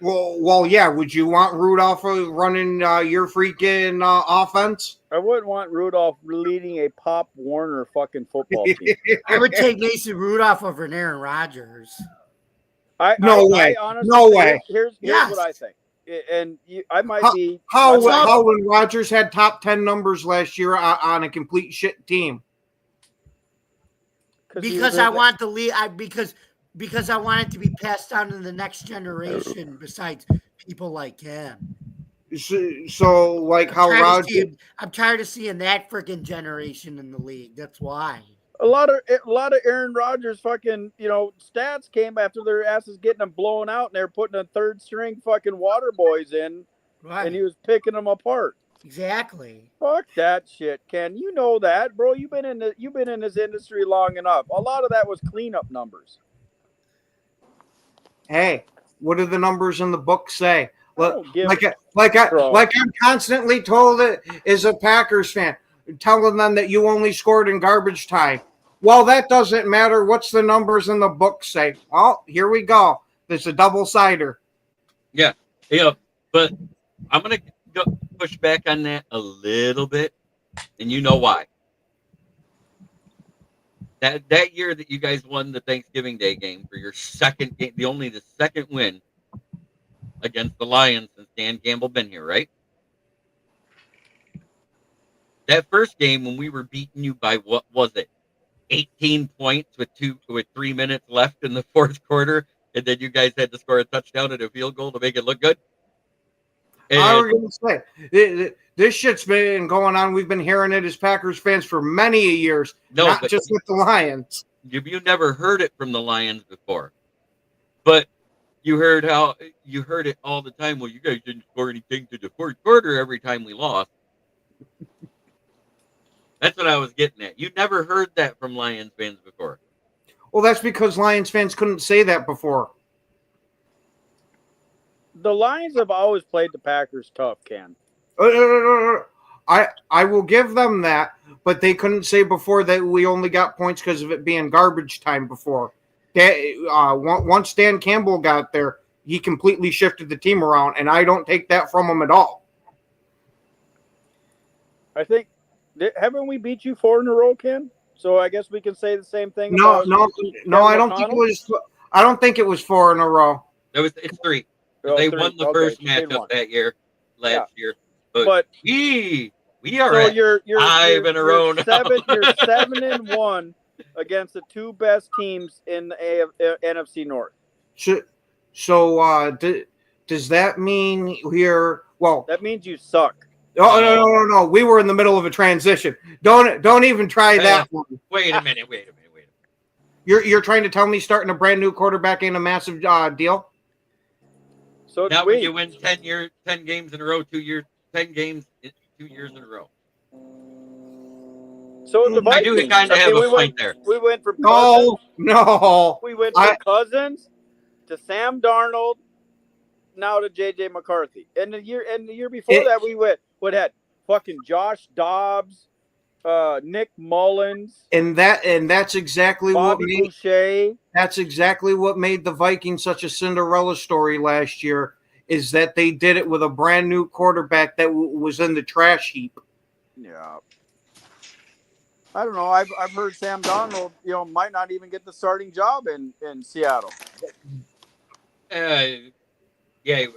Well, yeah. Would you want Rudolph running your freaking offense? I wouldn't want Rudolph leading a Pop Warner fucking football team. I would take Mason Rudolph over an Aaron Rodgers. No way. Here's what I think. And I might be. How when Rodgers had top 10 numbers last year on a complete shit team? Because I want the lead. Because I want it to be passed down to the next generation. Besides people like him. So like how Roger. I'm tired of seeing that freaking generation in the league. That's why. A lot of Aaron Rodgers fucking, stats came after their asses getting them blown out, and they're putting a third string fucking water boys in, Right. and he was picking them apart. Exactly. Fuck that shit, Ken. You know that, bro. You've been in this industry long enough. A lot of that was cleanup numbers. Hey, what do the numbers in the book say? Like I'm constantly told it as a Packers fan, telling them that you only scored in garbage time. Well, that doesn't matter. What's the numbers in the book say? Oh, here we go. There's a double-sider. Yeah, but I'm gonna push back on that a little bit, and you know why. That year that you guys won the Thanksgiving Day game for your second game, the second win against the Lions since Dan Campbell been here, right? That first game when we were beating you by what was it? 18 points with 3 minutes left in the fourth quarter, and then you guys had to score a touchdown and a field goal to make it look good. I was going to say, this shit's been going on. We've been hearing it as Packers fans for many years, not just with the Lions. You never heard it from the Lions before, but you heard it all the time. Well, you guys didn't score anything to the fourth quarter every time we lost. That's what I was getting at. You never heard that from Lions fans before. Well, that's because Lions fans couldn't say that before. The Lions have always played the Packers tough, Ken. I will give them that, but they couldn't say before that we only got points because of it being garbage time before. Once Dan Campbell got there, he completely shifted the team around, and I don't take that from him at all. I think, haven't we beat you 4 in a row, Ken? So I guess we can say the same thing. No, I don't think it was. I don't think it was 4 in a row. It's 3. Oh, they 3. won the first matchup that year, last year. But we are so at you're 5 in a row now. You're 7-1 against the 2 best teams in the NFC North. So does that mean we're well? That means you suck. Oh no! We were in the middle of a transition. Don't even try that one. Wait a minute. You're trying to tell me starting a brand new quarterback ain't a massive deal? So now when you win 10 games in a row, 10 games 2 years in a row. So the Vikings, I do kind of have a point there. We went from no. We went from Cousins to Sam Darnold, now to JJ McCarthy. And the year before that, we had fucking Josh Dobbs, Nick Mullins, and that's exactly Bobby Boucher. That's exactly what made the Vikings such a Cinderella story last year. Is that they did it with a brand new quarterback that was in the trash heap. Yeah. I don't know. I've heard Sam Darnold, might not even get the starting job in Seattle. Yeah,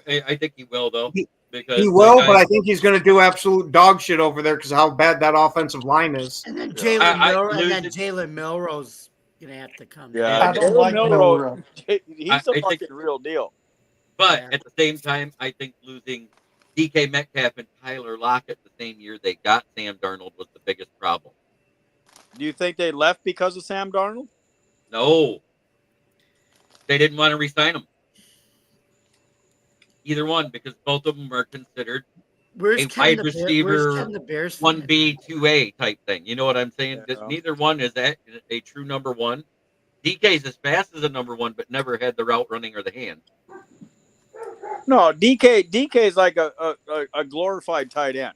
I think he will though. Because he will, but I think he's going to do absolute dog shit over there because of how bad that offensive line is. And then Jalen Milroe's going to have to come. Yeah, I don't like Milroe. He's a fucking real deal. But at the same time, I think losing DK Metcalf and Tyler Lockett the same year they got Sam Darnold was the biggest problem. Do you think they left because of Sam Darnold? No. They didn't want to re-sign him. Either one, because both of them are considered a wide receiver 1B, 2A type thing. You know what I'm saying? Yeah. Neither one is a true number one. DK's as fast as a number one, but never had the route running or the hand. No, DK is like a glorified tight end.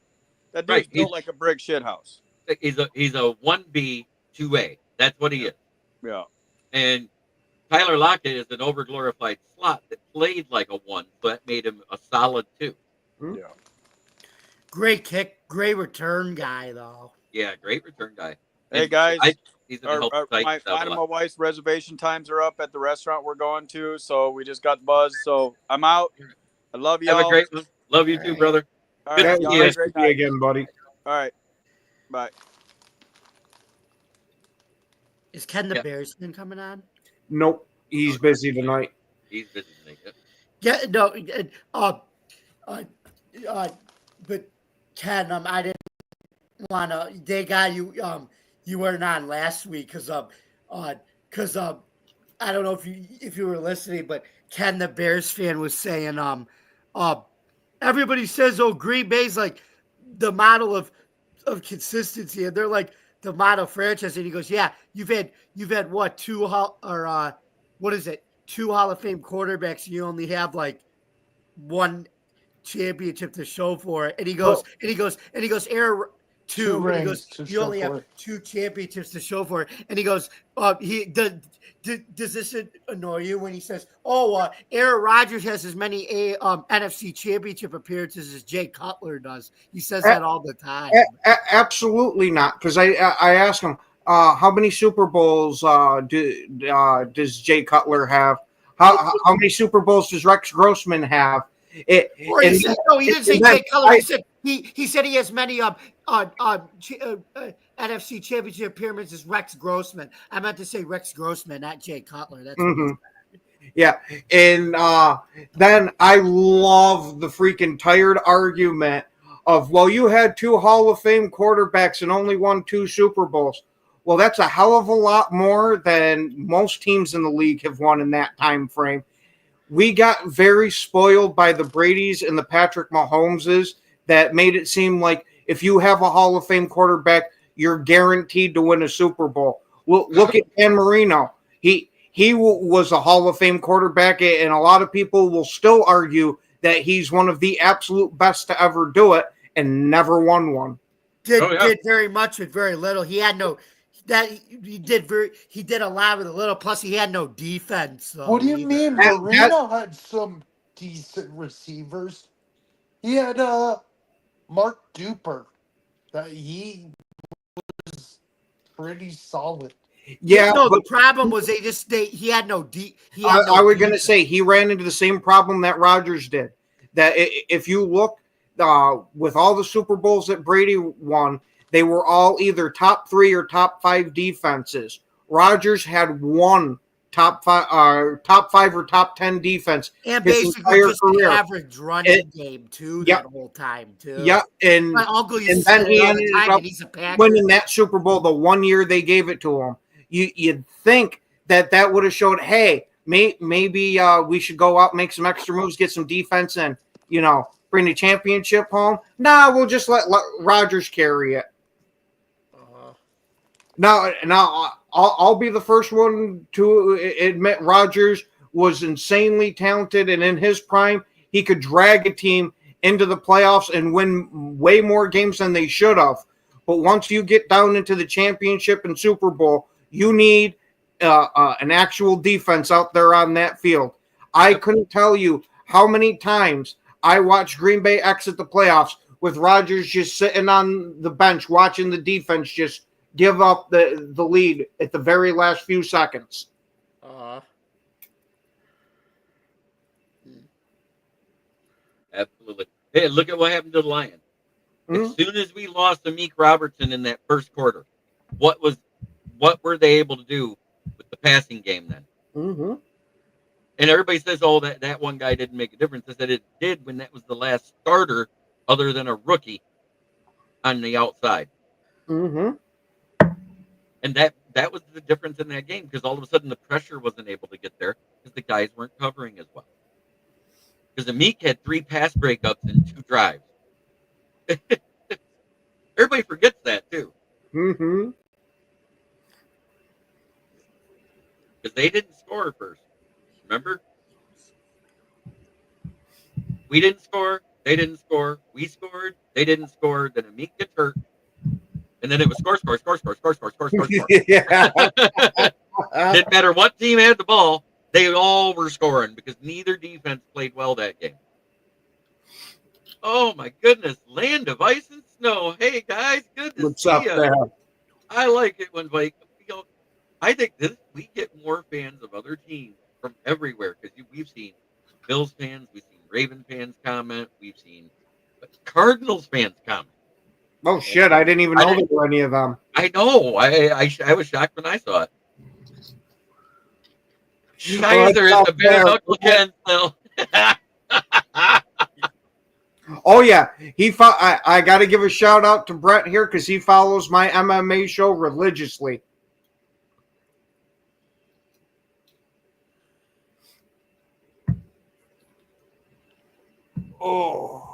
That dude's built like a brick shit house. He's a 1B, 2A. That's what he is. Yeah. And Tyler Lockett is an overglorified slot that played like a 1, so that made him a solid 2. Yeah. Great return guy, though. Yeah, great return guy. Hey, guys. My wife's reservation times are up at the restaurant we're going to, so we just got buzzed. So I'm out. I love y'all. Have a great one. Love you too, brother. All Good right, to y'all see have you. a great See you night. again, buddy. All right. Bye. Is Ken the Bearsman coming on? Nope. He's busy tonight. He's busy tonight. Yeah, no. but Ken, I didn't want to. They got you. You weren't on last week because I don't know if you were listening, but Ken, the Bears fan, was saying everybody says, oh, Green Bay's like the model of consistency, and they're like the model franchise. And he goes, yeah, you've had what, two what is it, two Hall of Fame quarterbacks, and you only have like one championship to show for it. And he goes, Aaron, two. And he rings goes, to you show only for have it. two championships to show for it. And he goes, does this annoy you when he says, Aaron Rodgers has as many NFC championship appearances as Jay Cutler does? He says that all the time. Absolutely not. Because I asked him, how many Super Bowls does Jay Cutler have? How many Super Bowls does Rex Grossman have? He didn't say Jay Cutler. He said he has many NFC championship appearances as Rex Grossman. I meant to say Rex Grossman, not Jay Cutler. That's what he said. Yeah. And then I love the freaking tired argument of, well, you had two Hall of Fame quarterbacks and only won 2 Super Bowls. Well, that's a hell of a lot more than most teams in the league have won in that time frame. We got very spoiled by the Bradys and the Patrick Mahomeses that made it seem like if you have a Hall of Fame quarterback, you're guaranteed to win a Super Bowl. Well, look at Dan Marino. He was a Hall of Fame quarterback, and a lot of people will still argue that he's one of the absolute best to ever do it and never won one. Did very much with very little. He had no he did a lot with a little. Plus, he had no defense. What do you mean? Marino had some decent receivers. He had Mark Duper. That he was pretty solid. Yeah, no. The problem was he had no deep. I was going to say he ran into the same problem that Rodgers did. That if you look with all the Super Bowls that Brady won, they were all either top 3 or top 5 defenses. Rodgers had one top 5 or top 10 defense, and basically just an average running game too. That whole time too. Yeah, and my uncle and then he ended up winning that Super Bowl the one year they gave it to him. You'd think that would have showed, hey, maybe we should go out, make some extra moves, get some defense, and bring the championship home. Nah, we'll just let Rodgers carry it. Now, I'll be the first one to admit Rodgers was insanely talented, and in his prime, he could drag a team into the playoffs and win way more games than they should have. But once you get down into the championship and Super Bowl, you need an actual defense out there on that field. I couldn't tell you how many times I watched Green Bay exit the playoffs with Rodgers just sitting on the bench watching the defense just give up the lead at the very last few seconds. Absolutely. Hey, look at what happened to the Lions. As soon as we lost Amik Robertson in that first quarter, what were they able to do with the passing game then? Mm-hmm. And everybody says, oh, that one guy didn't make a difference. I said it did when that was the last starter other than a rookie on the outside. Mm-hmm. And that was the difference in that game, because all of a sudden the pressure wasn't able to get there because the guys weren't covering as well. Because Amik had 3 pass breakups in 2 drives. Everybody forgets that too. Mm-hmm. Because they didn't score first. Remember? We didn't score. They didn't score. We scored. They didn't score. Then Amik gets hurt. And then it was score. Yeah. Didn't matter what team had the ball. They all were scoring because neither defense played well that game. Oh, my goodness. Land of ice and snow. Hey, guys. Good to What's see up you. there? I like it when, I think we get more fans of other teams from everywhere, because we've seen Bills fans, we've seen Raven fans comment, we've seen Cardinals fans comment. Oh, shit. I didn't even know there were any of them. I know. I was shocked when I saw it. Shizer is the bare knuckle Ken still. Oh yeah, I got to give a shout out to Brett here because he follows my MMA show religiously. Oh.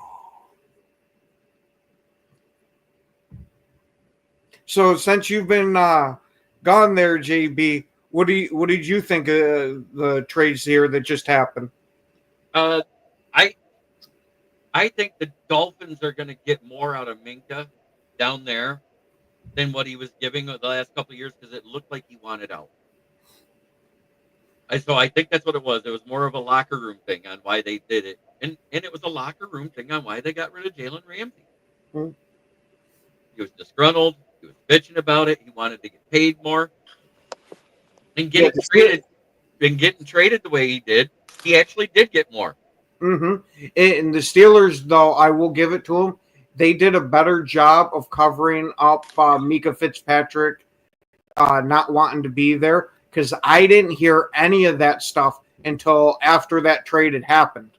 So since you've been gone there, JB, what did you think of the trades here that just happened? I I think the Dolphins are going to get more out of Minka down there than what he was giving the last couple of years because it looked like he wanted out. So I think that's what it was. It was more of a locker room thing on why they did it, and it was a locker room thing on why they got rid of Jalen Ramsey. Hmm. He was disgruntled. He was bitching about it. He wanted to get paid more, and getting traded the way he did, he actually did get more. Mm-hmm. And the Steelers, though, I will give it to them. They did a better job of covering up Mika Fitzpatrick not wanting to be there because I didn't hear any of that stuff until after that trade had happened.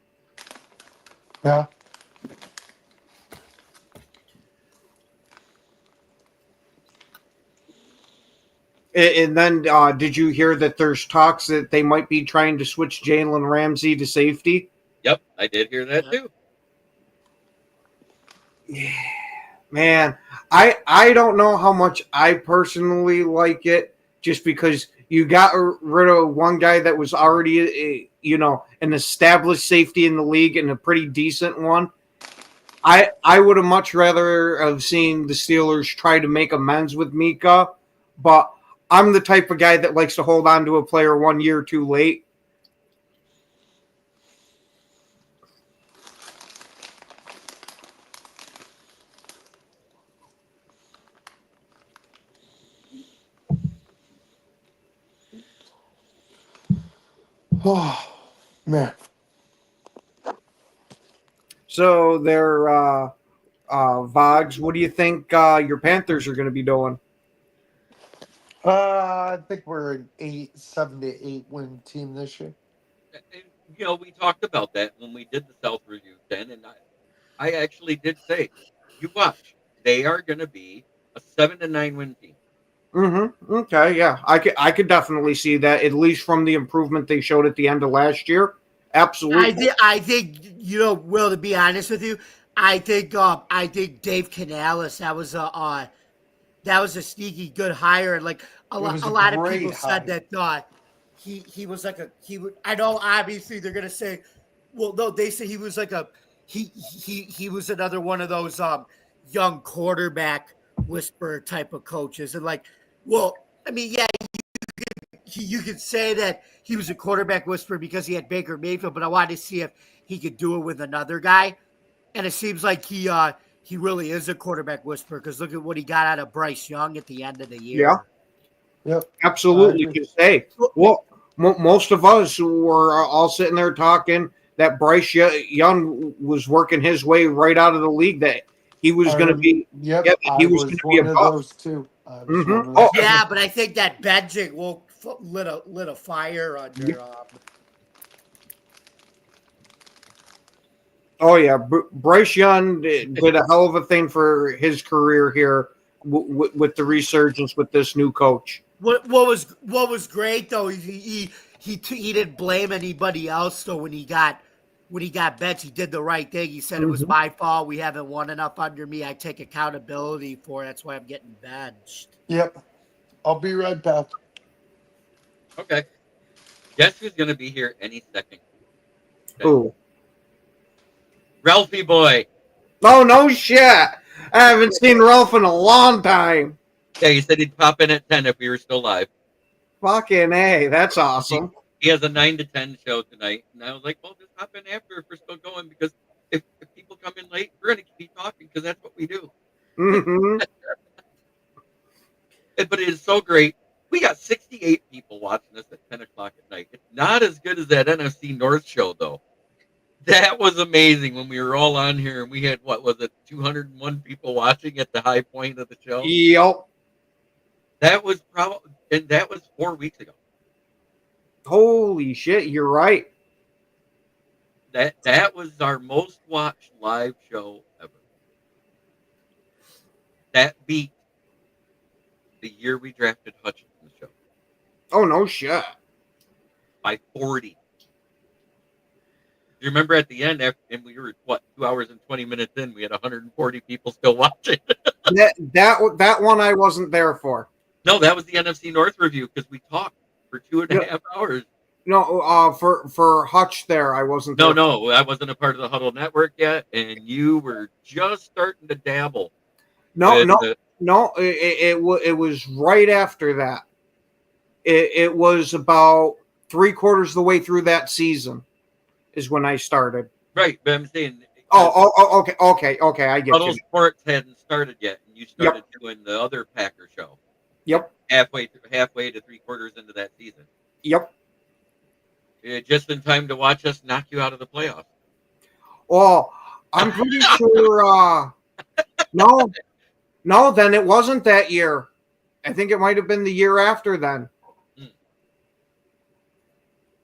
Yeah. And then did you hear that there's talks that they might be trying to switch Jalen Ramsey to safety? Yep, I did hear that too. Yeah, man, I don't know how much I personally like it just because you got rid of one guy that was already an established safety in the league and a pretty decent one. I would have much rather have seen the Steelers try to make amends with Mika, but I'm the type of guy that likes to hold on to a player 1 year too late. Oh, man. So they're Vogs, what do you think your Panthers are going to be doing? I think we're an 7-8 win team this year. And, we talked about that when we did the South review, Ken, and I actually did say, you watch, they are going to be a 7-9 win team. Mm-hmm. Okay, yeah, I could definitely see that at least from the improvement they showed at the end of last year. Absolutely. I think Will, to be honest with you, I think Dave Canales, that was a sneaky good hire. Like a lot of people said that he was like I know obviously they're gonna say, well, no, they say he was like he was another one of those young quarterback whisperer type of coaches. And like, well, I mean, yeah, you could say that he was a quarterback whisperer because he had Baker Mayfield, but I wanted to see if he could do it with another guy. And it seems like he really is a quarterback whisperer because look at what he got out of Bryce Young at the end of the year. Yeah. Yep. Absolutely. Can say. Well, most of us were all sitting there talking that Bryce Young was working his way right out of the league. That he was going to be. Yep. He was going to be one of those too. Mm-hmm. Yeah, but I think that benching will lit a fire under. Oh yeah, Bryce Young did a hell of a thing for his career here with the resurgence with this new coach. What was great though? He didn't blame anybody else though when he got benched. He did the right thing. He said it was my fault. We haven't won enough under me. I take accountability for it. That's why I'm getting benched. Yep. I'll be right back. Okay. Guess who's going to be here any second? Who? Ralphie boy. Oh, no shit. I haven't seen Ralph in a long time. Yeah, he said he'd pop in at 10 if we were still live. Fucking A. That's awesome. He has a 9 to 10 show tonight. And I was like, well, just hop in after if we're still going because if people come in late, we're going to keep talking because that's what we do. Mm-hmm. But it is so great. We got 68 people watching us at 10 o'clock at night. It's not as good as that NFC North show, though. That was amazing when we were all on here and we had, 201 people watching at the high point of the show? Yep. That was 4 weeks ago. Holy shit, you're right. That was our most watched live show ever. That beat the year we drafted Hutchinson's show Oh, no shit. by 40. You remember at the end, and we were 2 hours and 20 minutes in, we had 140 people still watching. that one I wasn't there for. No, that was the NFC North review because we talked for 2.5 hours. No, for Hutch there, I wasn't there. No, I wasn't a part of the Huddle Network yet, and you were just starting to dabble. No, it was right after that. It was about 3/4 of the way through that season is when I started. Right, but I'm saying. Okay, I get Huddle you. Sports hadn't started yet, and you started doing the other Packer show. Yep. Halfway to 3/4 into that season. Yep. Just in time to watch us knock you out of the playoffs. Oh, I'm pretty sure. No, then it wasn't that year. I think it might have been the year after then.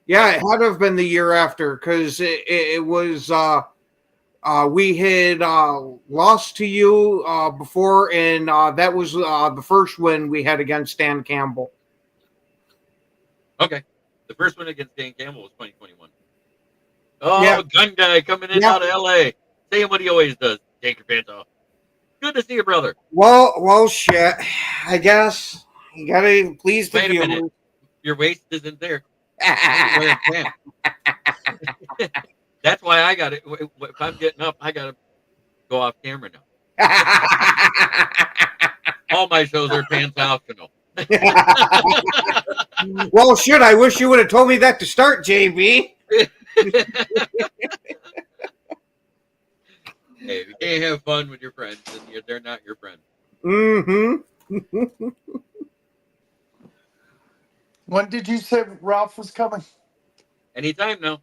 Yeah, it had to have been the year after because it was. We had lost to you before, and that was the first win we had against Dan Campbell. Okay. The first one against Dan Campbell was 2021. Oh, Yeah. Gun guy coming in out of LA. Saying what he always does. Take your pants off. Good to see you, brother. Well, shit. I guess you gotta please the Wait a minute. viewers. Your waist isn't there. Wear a pant. That's why I got it. If I'm getting up, I got to go off camera now. All my shows are pants optional. Well, shit. I wish you would have told me that to start, JB. Hey, if you can't have fun with your friends, then they're not your friends. Mm-hmm. When did you say Ralph was coming? Anytime now.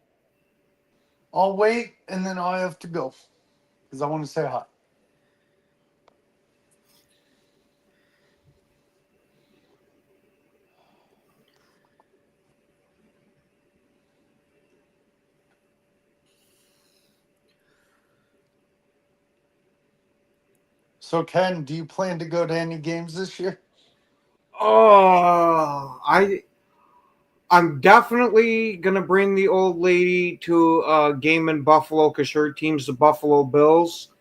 I'll wait, and then I have to go because I want to say hi. So, Ken, do you plan to go to any games this year? Oh, I'm definitely gonna bring the old lady to a game in Buffalo because her team's the Buffalo Bills,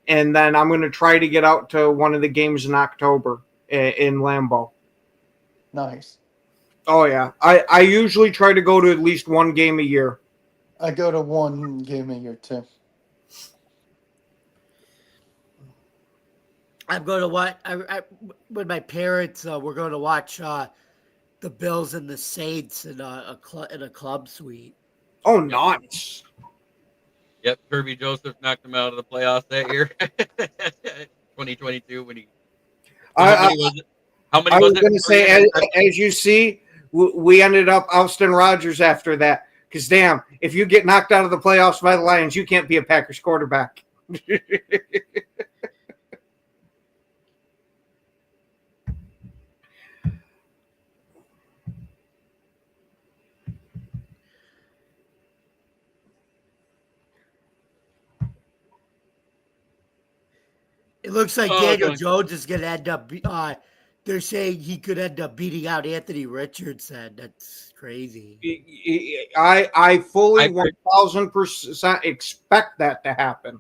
and then I'm gonna try to get out to one of the games in October in Lambeau. Nice. Oh yeah, I usually try to go to at least one game a year. I go to one game a year too. I'm going to watch. I with my parents. We're going to watch the Bills and the Saints in a club suite. Oh, nice. Yep, Kirby Joseph knocked him out of the playoffs that year. 2022 when he. How many was it? I was going to say, as you see, we ended up ousting Rodgers after that. Because, damn, if you get knocked out of the playoffs by the Lions, you can't be a Packers quarterback. It looks like Daniel Jones is going to end up. They're saying he could end up beating out Anthony Richardson. That's crazy. I fully 1,000% expect that to happen.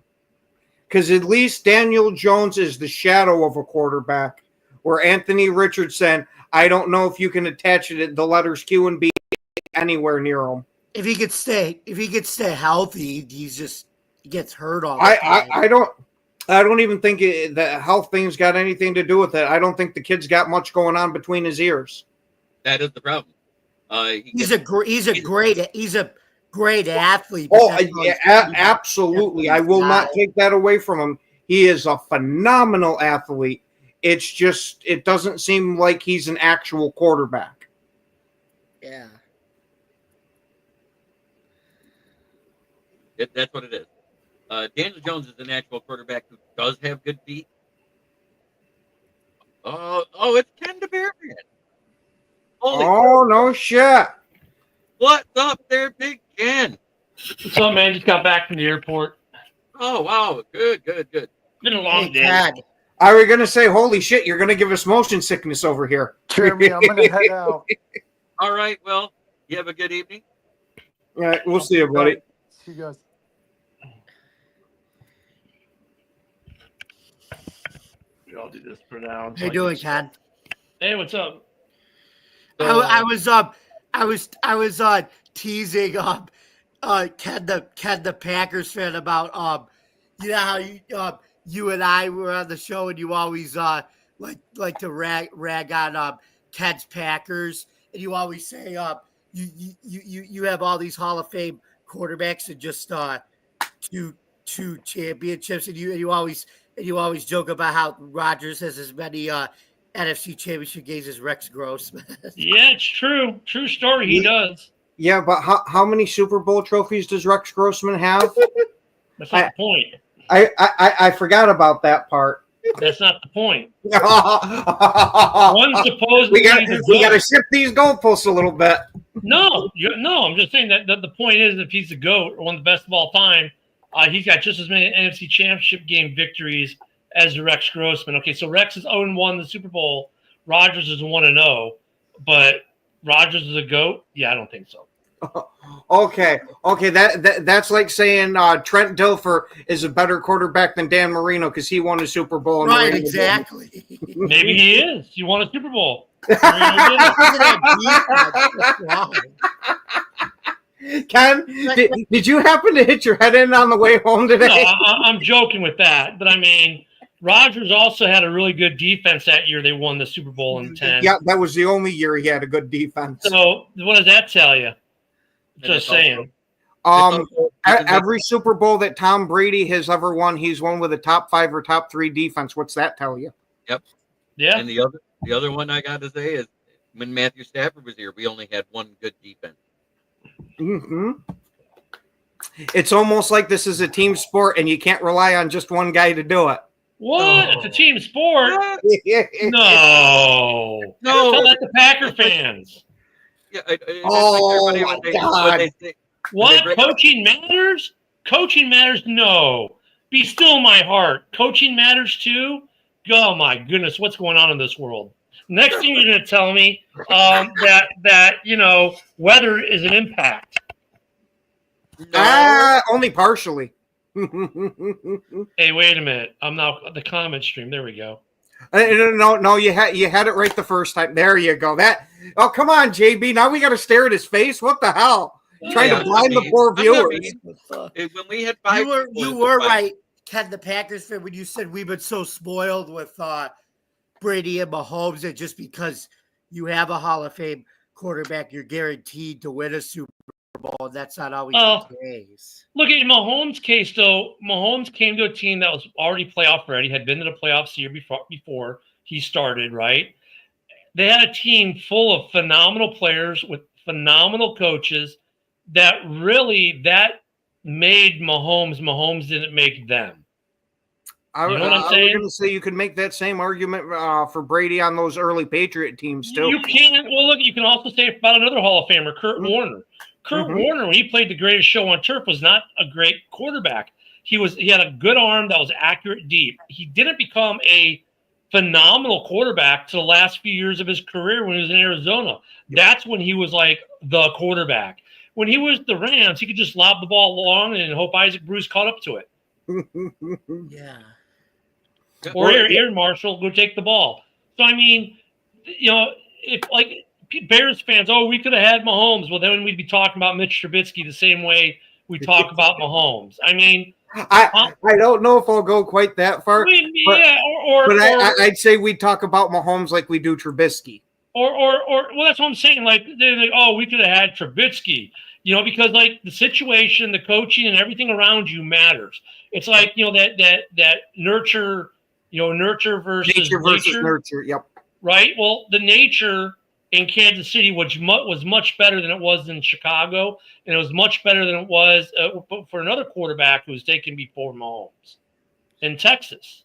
Because at least Daniel Jones is the shadow of a quarterback, where Anthony Richardson, I don't know if you can attach it to the letters Q and B anywhere near him. If he could stay healthy, he gets hurt all the time. I don't even think the health thing's got anything to do with it. I don't think the kid's got much going on between his ears. That is the problem. He's a great athlete. Oh, yeah, absolutely. I will not take that away from him. He is a phenomenal athlete. It's just, it doesn't seem like he's an actual quarterback. Yeah. That's what it is. Daniel Jones is an actual quarterback who does have good feet. Oh, it's Ken DeBarian. Holy oh, no shit. What's up there, Big Ken? What's up, man? Just got back from the airport. Oh, wow. Good, good, good. Been a long Hey, day. Ted. I was gonna say, holy shit, you're gonna give us motion sickness over here. Jeremy, I'm gonna head out. All right. Well, you have a good evening. All right, we'll see you, buddy. See you guys. I'll do this for now. How you doing, Ted? Hey, what's up? I was teasing Ken the Packers fan about you know how you and I were on the show and you always like to rag on Ken's Packers, and you always say you have all these Hall of Fame quarterbacks and just two championships, and you always joke about how Rodgers has as many NFC championship games as Rex Grossman. Yeah, it's true. True story. He does. Yeah, but how many Super Bowl trophies does Rex Grossman have? That's not the point. I forgot about that part. That's not the point. we One supposedly got to shift these goalposts a little bit. No, I'm just saying that the point is, if he's the GOAT or one of the best of all time, he's got just as many NFC Championship game victories as Rex Grossman. Okay, so Rex is 0-1 in the Super Bowl. Rodgers is 1-0, but Rodgers is a GOAT? Yeah, I don't think so. Okay. That's like saying Trent Dilfer is a better quarterback than Dan Marino because he won a Super Bowl. Right, exactly. Maybe he is. You won a Super Bowl. Ken, did you happen to hit your head in on the way home today? No, I'm joking with that. But, I mean, Rodgers also had a really good defense that year. They won the Super Bowl in 10. Yeah, that was the only year he had a good defense. So what does that tell you? Just saying. Every Super Bowl that Tom Brady has ever won, he's won with a top 5 or top 3 defense. What's that tell you? Yep. Yeah. And the other one I got to say is when Matthew Stafford was here, we only had one good defense. Mm-hmm. It's almost like this is a team sport, and you can't rely on just one guy to do it. What? It's a team sport? No. No. Tell that to Packer fans. Yeah. Oh, my God. What? Coaching matters? Coaching matters? No. Be still, my heart. Coaching matters too? Oh, my goodness. What's going on in this world? Next thing you're going to tell me that weather is an impact. Only partially. Hey, wait a minute. I'm now the comment stream. There we go. No, you had it right the first time. There you go. Oh, come on, JB. Now we got to stare at his face. What the hell? Trying to blind the poor viewers. When we had 5, you were right, Ken, the Packers fan, when you said we've been so spoiled with Brady and Mahomes, and just because you have a Hall of Fame quarterback, you're guaranteed to win a Super Bowl. And that's not always the case. Look at Mahomes' case, though. Mahomes came to a team that was already playoff ready, had been to the playoffs the year before he started, right? They had a team full of phenomenal players with phenomenal coaches that made Mahomes. Mahomes didn't make them. I was going to say you could make that same argument for Brady on those early Patriot teams too. You can. Well, look, you can also say about another Hall of Famer, Kurt Warner. Kurt Warner, when he played the greatest show on turf, was not a great quarterback. He had a good arm that was accurate deep. He didn't become a phenomenal quarterback to the last few years of his career when he was in Arizona. That's when he was like the quarterback. When he was the Rams, he could just lob the ball along and hope Isaac Bruce caught up to it. Yeah. Or Aaron Marshall, go take the ball. So, I mean, if like Bears fans, we could have had Mahomes. Well, then we'd be talking about Mitch Trubisky the same way we talk about Mahomes. I mean, I don't know if I'll go quite that far. But I'd say we talk about Mahomes like we do Trubisky. Well, that's what I'm saying. Like, they're like, we could have had Trubisky, because like the situation, the coaching, and everything around you matters. It's like, that nurture, nurture versus nurture. Yep. Right. Well, the nature in Kansas City was much better than it was in Chicago, and it was much better than it was for another quarterback who was taken before Mahomes in Texas,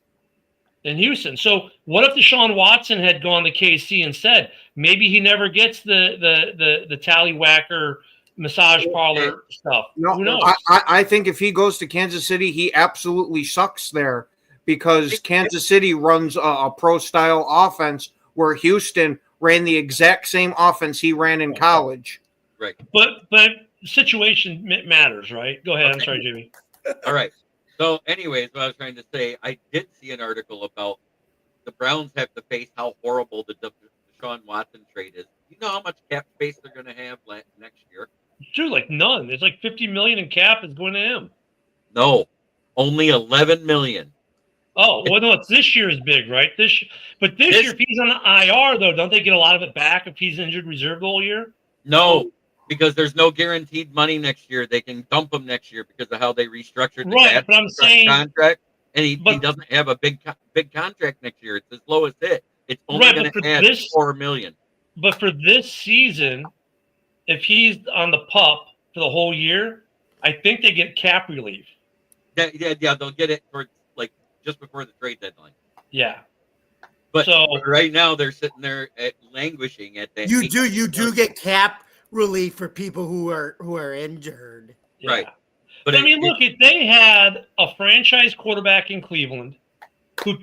in Houston. So what if Deshaun Watson had gone to KC instead? Maybe he never gets the tallywhacker massage parlor stuff. No, Who knows? I think if he goes to Kansas City, he absolutely sucks there because Kansas City runs a pro-style offense where Houston ran the exact same offense he ran in college. Right. But situation matters, right? Go ahead. I'm sorry, Jimmy. All right. So, anyways, what I was trying to say, I did see an article about the Browns have to face how horrible the Deshaun Watson trade is. You know how much cap space they're going to have next year? Dude, like none. There's like $50 million in cap is going to him. No, only $11 million. Oh, well, no, it's this year is big, right? This year, if he's on the IR, though, don't they get a lot of it back if he's injured reserve the whole year? No, because there's no guaranteed money next year. They can dump him next year because of how they restructured the but I'm saying contract. And he doesn't have a big contract next year. It's his lowest hit. It's only going to add $4 million. But for this season, if he's on the pup for the whole year, I think they get cap relief. Yeah, they'll get it for like just before the trade deadline. Yeah. But right now they're sitting there languishing at that. You do get cap relief for people who are injured. Yeah. Right. But I mean, look, if they had a franchise quarterback in Cleveland who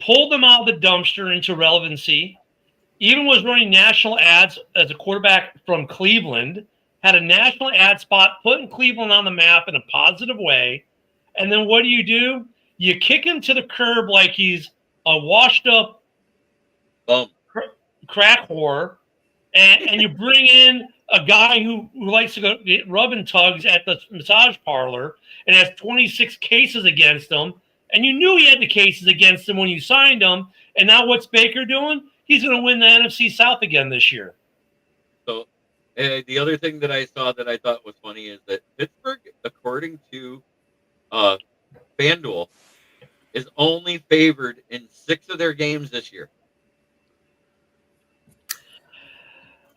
pulled them out of the dumpster into relevancy, even was running national ads as a quarterback from Cleveland, had a national ad spot, putting Cleveland on the map in a positive way, and then what do? You kick him to the curb like he's a washed-up crack whore, and you bring in a guy who likes to go get rubbing tugs at the massage parlor and has 26 cases against him, and you knew he had the cases against him when you signed him, and now what's Baker doing? He's going to win the NFC South again this year. So the other thing that I saw that I thought was funny is that Pittsburgh, according to FanDuel, is only favored in 6 of their games this year.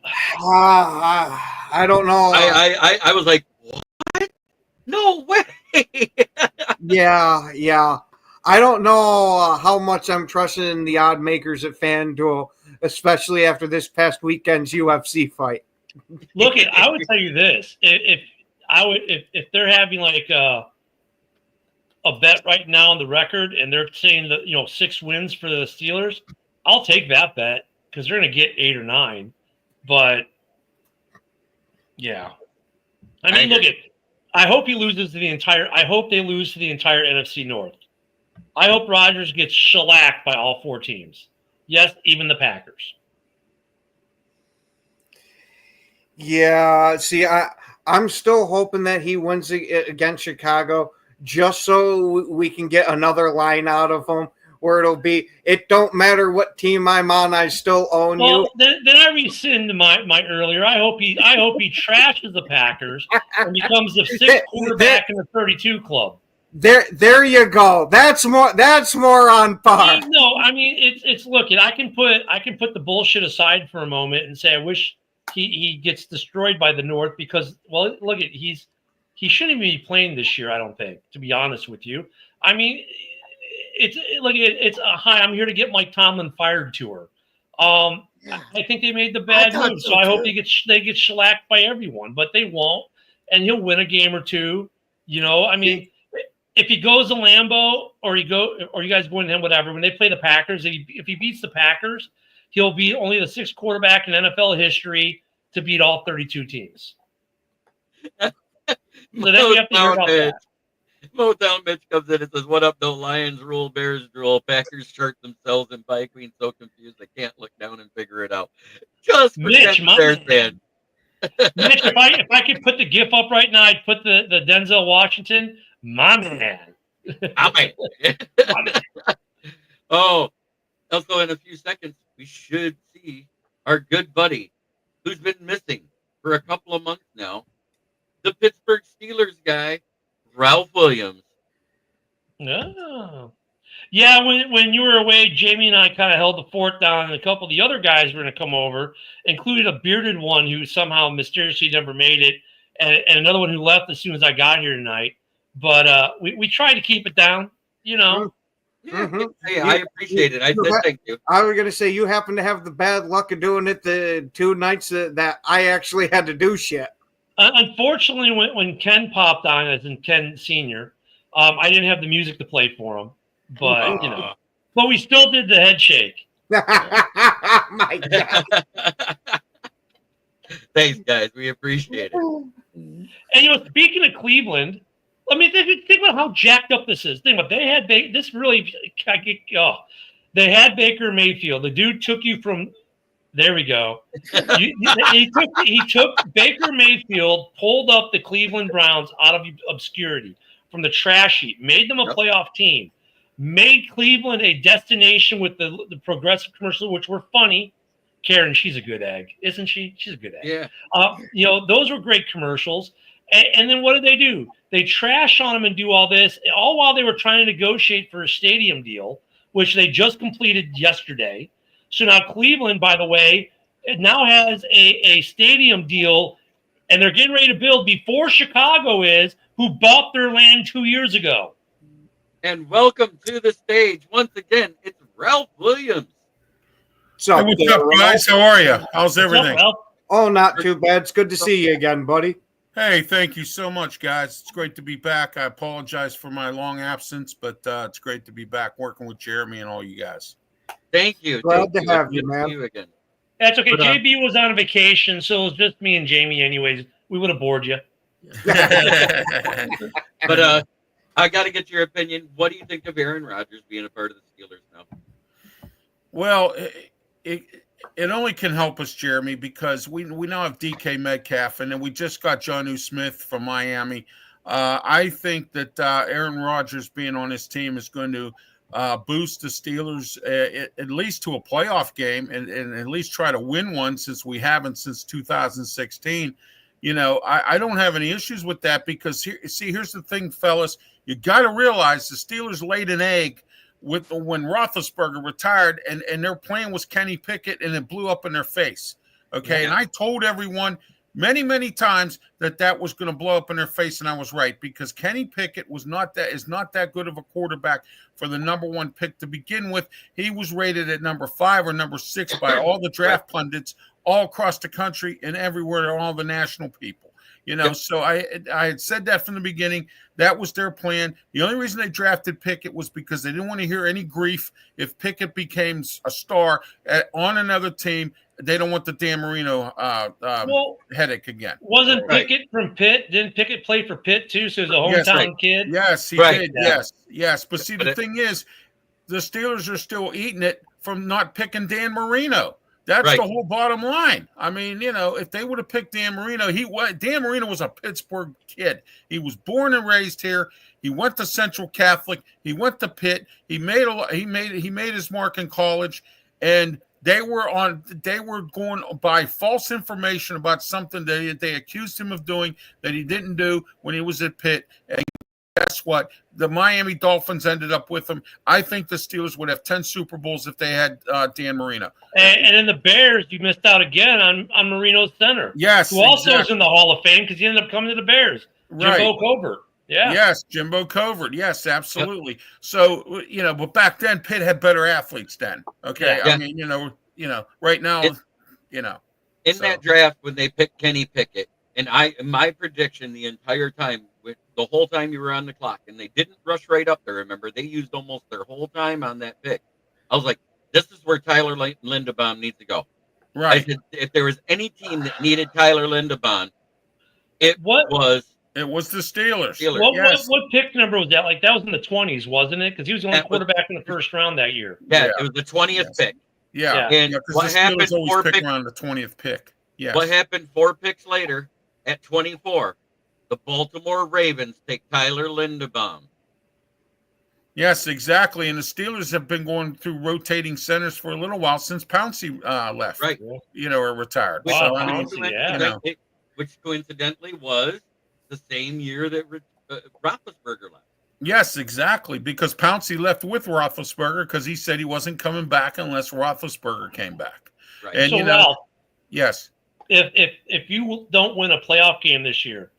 I don't know. I was like, what? No way. Yeah. I don't know how much I'm trusting the odd makers at FanDuel, especially after this past weekend's UFC fight. Look, I would tell you this: if they're having like a bet right now on the record, and they're saying that 6 wins for the Steelers, I'll take that bet because they're going to get 8 or 9. But yeah, I mean, look, I hope he loses to the entire. I hope they lose to the entire NFC North. I hope Rodgers gets shellacked by all 4 teams. Yes, even the Packers. Yeah, see, I'm still hoping that he wins against Chicago just so we can get another line out of him where it'll be, it don't matter what team I'm on, I still own you. Then I rescind my earlier. I hope he trashes the Packers and becomes the 6th quarterback in the 32 club. There you go. That's more on par. No, I mean it's look, I can put the bullshit aside for a moment and say I wish he gets destroyed by the North because look at he shouldn't even be playing this year, I don't think, to be honest with you. I mean it's a hi, I'm here to get Mike Tomlin fired tour. I think they made the bad move, so I hope they get shellacked by everyone, but they won't, and he'll win a game or two. I mean. If he goes to Lambeau or you guys go into him, whatever, when they play the Packers, if he beats the Packers, he'll be only the 6th quarterback in NFL history to beat all 32 teams. So then we have to hear about that. Motown Mitch comes in and says, "What up, though? Lions rule, Bears drool. Packers chart themselves in pie queen so confused they can't look down and figure it out." Just Mitch, my Bears fan. Mitch, if I could put the GIF up right now, I'd put the Denzel Washington. My man. Oh, also in a few seconds, we should see our good buddy who's been missing for a couple of months now, the Pittsburgh Steelers guy, Ralph Williams. Oh. Yeah, when you were away, Jamie and I kind of held the fort down, and a couple of the other guys were going to come over, including a bearded one who somehow mysteriously never made it, and another one who left as soon as I got here tonight. But we tried to keep it down, Yeah, hey, I appreciate it. I said thank you. I was going to say, you happen to have the bad luck of doing it the 2 nights that I actually had to do shit. Unfortunately, when Ken popped on, as in Ken Senior, I didn't have the music to play for him, but but we still did the head shake. My God. Thanks, guys. We appreciate it. And speaking of Cleveland, I mean, think about how jacked up this is. Think about they had this really. They had Baker Mayfield. The dude took you from. There we go. He took Baker Mayfield, pulled up the Cleveland Browns out of obscurity from the trash heap, made them a playoff team, made Cleveland a destination with the progressive commercials, which were funny. Karen, she's a good egg, isn't she? She's a good egg. Yeah. Those were great commercials. And then what did they do? They trash on them and do all this, all while they were trying to negotiate for a stadium deal, which they just completed yesterday. So now Cleveland, by the way, now has a stadium deal, and they're getting ready to build before Chicago is, who bought their land 2 years ago. And welcome to the stage once again. It's Ralph Williams. So, hey, what's up, guys? How are you? How's everything? Oh, not too bad. It's good to see you again, buddy. Hey, thank you so much, guys. It's great to be back. I apologize for my long absence, but it's great to be back working with Jeremy and all you guys. Thank you. Glad to have you, man. You again. That's okay. But, JB was on vacation, so it was just me and Jamie anyways. We would have bored you. But I got to get your opinion. What do you think of Aaron Rodgers being a part of the Steelers now? Well, it only can help us, Jeremy, because we now have DK Metcalf, and then we just got Jonnu Smith from Miami. I think that Aaron Rodgers being on his team is going to boost the Steelers at least to a playoff game and at least try to win one, since we haven't since 2016. I don't have any issues with that, because here's the thing, fellas. You got to realize the Steelers laid an egg when Roethlisberger retired, and their plan was Kenny Pickett, and it blew up in their face. Okay, and I told everyone many, many times that was going to blow up in their face, and I was right, because Kenny Pickett is not that good of a quarterback for the number one pick to begin with. He was rated at number 5 or number 6 by all the draft pundits all across the country and everywhere, all the national people. So I had said that from the beginning. That was their plan. The only reason they drafted Pickett was because they didn't want to hear any grief if Pickett became a star on another team. They don't want the Dan Marino headache again. Wasn't Pickett from Pitt? Didn't Pickett play for Pitt too? So he's a hometown kid. Yes, he did. Yeah. Yes. But see, the thing is, the Steelers are still eating it from not picking Dan Marino. That's the whole bottom line. I mean, if they would have picked Dan Marino, Dan Marino was a Pittsburgh kid. He was born and raised here. He went to Central Catholic. He went to Pitt. He made his mark in college, and they were going by false information about something that they accused him of doing that he didn't do when he was at Pitt. And guess what? The Miami Dolphins ended up with him. I think the Steelers would have 10 Super Bowls if they had Dan Marino. And in the Bears, you missed out again on Marino's center. Yes, who also is in the Hall of Fame because he ended up coming to the Bears. Jimbo Covert. Yeah. Yes, Jimbo Covert. Yes, absolutely. Yep. So, but back then Pitt had better athletes then. Okay. Yeah. I mean, right now, In that draft, when they picked Kenny Pickett, and my prediction the entire time, the whole time you were on the clock, and they didn't rush right up there, remember? They used almost their whole time on that pick. I was like, this is where Tyler Linderbaum needs to go. Right. I said, if there was any team that needed Tyler Linderbaum, it was the Steelers. What pick number was that? Like, that was in the 20s, wasn't it? Because he was the only quarterback in the first round that year. Yeah, it was the 20th pick. Yeah. And what happened? Always pick around the 20th pick. Yeah. What happened 4 picks later at 24? The Baltimore Ravens take Tyler Linderbaum. Yes, exactly. And the Steelers have been going through rotating centers for a little while since Pouncey left. Right. Or retired. Which coincidentally was the same year that Roethlisberger left. Yes, exactly. Because Pouncey left with Roethlisberger because he said he wasn't coming back unless Roethlisberger came back. Right. And so, Ralph, yes. If you don't win a playoff game this year,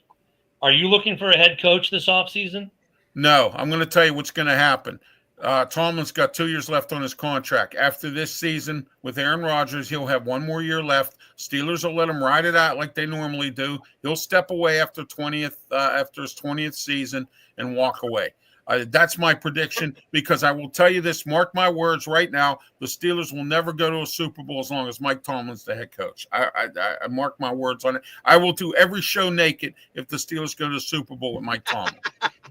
are you looking for a head coach this offseason? No, I'm going to tell you what's going to happen. Tomlin's got 2 years left on his contract. After this season with Aaron Rodgers, he'll have 1 more year left. Steelers will let him ride it out like they normally do. He'll step away after his 20th season and walk away. That's my prediction, because I will tell you this, mark my words right now, the Steelers will never go to a Super Bowl as long as Mike Tomlin's the head coach. I mark my words on it. I will do every show naked if the Steelers go to the Super Bowl with Mike Tomlin.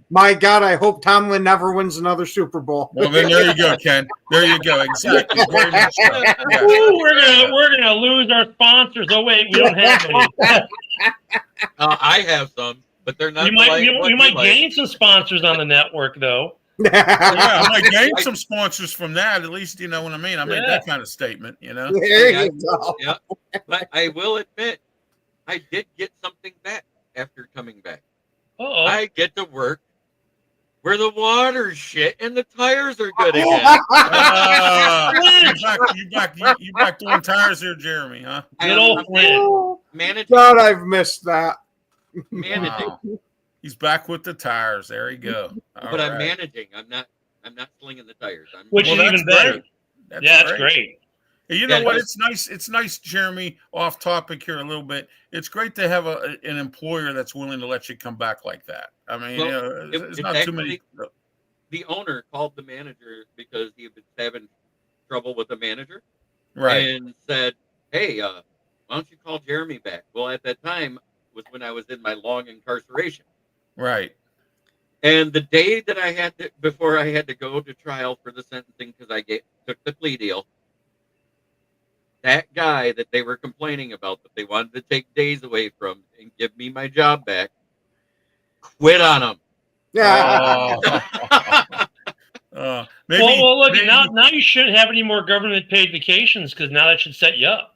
My God, I hope Tomlin never wins another Super Bowl. Well, then there you go, Ken. There you go. Exactly. Very much so. Yeah. Ooh, we're gonna lose our sponsors. Oh wait, we don't have any. I have some, but they're not. You might gain some sponsors on the network, though. Yeah, I might gain some sponsors from that. At least you know what I mean. I made that kind of statement, you know. There you go. Yeah, but I will admit, I did get something back after coming back. Uh-oh. I get to work where the water's shit and the tires are good again. You back doing tires here, Jeremy, huh? Good old Flynn. Managing. God, I've missed that. Managing. Wow. He's back with the tires. There you go. But I'm managing. I'm not slinging the tires. Which is even better. That's great. You know what? It's nice. It's nice, Jeremy. Off topic here a little bit. It's great to have an employer that's willing to let you come back like that. I mean, it's not too many. The owner called the manager because he was having trouble with the manager, right? And said, "Hey, why don't you call Jeremy back?" Well, at that time was when I was in my long incarceration, right? And the day that I had to, before I had to go to trial for the sentencing because I took the plea deal. That guy that they were complaining about, that they wanted to take days away from and give me my job back, quit on him. Yeah. Look, now you shouldn't have any more government paid vacations, because now that should set you up.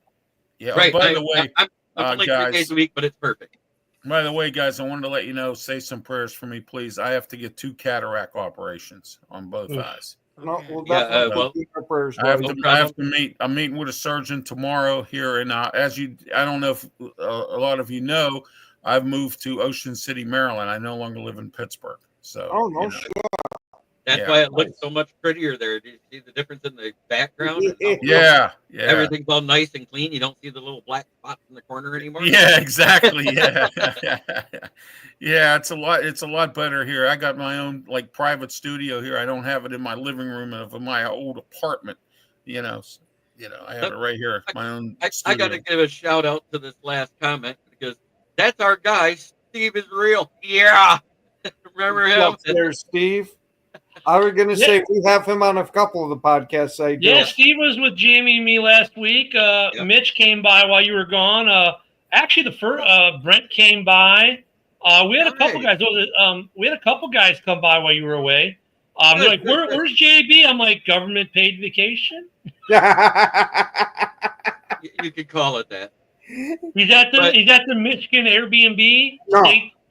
Yeah. Right. By the way, I'm like guys, 3 days a week, but it's perfect. By the way, guys, I wanted to let you know, say some prayers for me, please. I have to get 2 cataract operations on both eyes. No, we'll Yeah, definitely keep our prayers. I have buddy. to meet. I'm meeting with a surgeon tomorrow here, and I don't know if a lot of you know, I've moved to Ocean City, Maryland. I no longer live in Pittsburgh. So, Oh no, shit. That's why it looks so much prettier there. Do you see the difference in the background? Yeah. Everything's all nice and clean. You don't see the little black spots in the corner anymore. Yeah, exactly. Yeah. Yeah, it's a lot better here. I got my own like private studio here. I don't have it in my living room of my old apartment. I have it right here. My own I got to give a shout out to this last comment, because that's our guy. Steve is real. Yeah. Remember him? Up there, Steve. I was going to say we have him on a couple of the podcasts I do. Yeah, Steve was with Jamie and me last week. Mitch came by while you were gone. Actually, the first Brent came by. We had a couple guys. We had a couple guys come by while you were away. They're like, "Where's JB?" I'm like, "Government paid vacation." You could call it that. He's at the Michigan Airbnb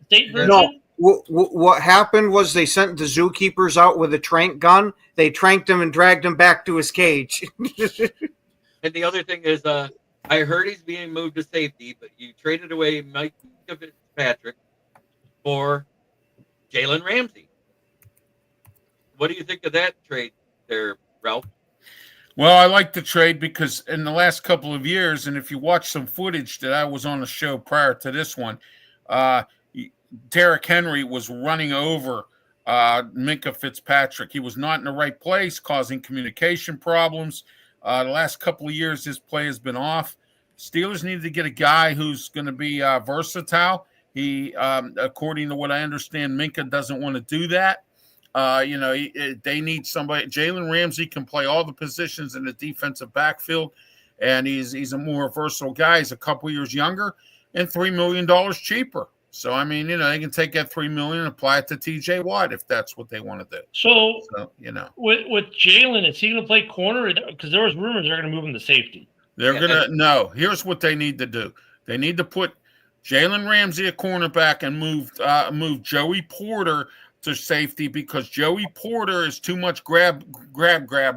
state version. No. What happened was they sent the zookeepers out with a trank gun. They tranked him and dragged him back to his cage. And the other thing is, I heard he's being moved to safety, but you traded away Mike Fitzpatrick for Jalen Ramsey. What do you think of that trade there, Ralph? Well, I like the trade because in the last couple of years, and if you watch some footage that I was on the show prior to this one, Derrick Henry was running over Minka Fitzpatrick. He was not in the right place, causing communication problems. The last couple of years, his play has been off. Steelers needed to get a guy who's going to be versatile. He, according to what I understand, Minka doesn't want to do that. They need somebody. Jalen Ramsey can play all the positions in the defensive backfield, and he's a more versatile guy. He's a couple years younger and $3 million cheaper. So, I mean, they can take that $3 million and apply it to TJ Watt if that's what they want to do. So with Jalen, is he going to play corner? Because there was rumors they're going to move him to safety. They're going to – no. Here's what they need to do. They need to put Jalen Ramsey at cornerback and move Joey Porter to safety, because Joey Porter is too much grab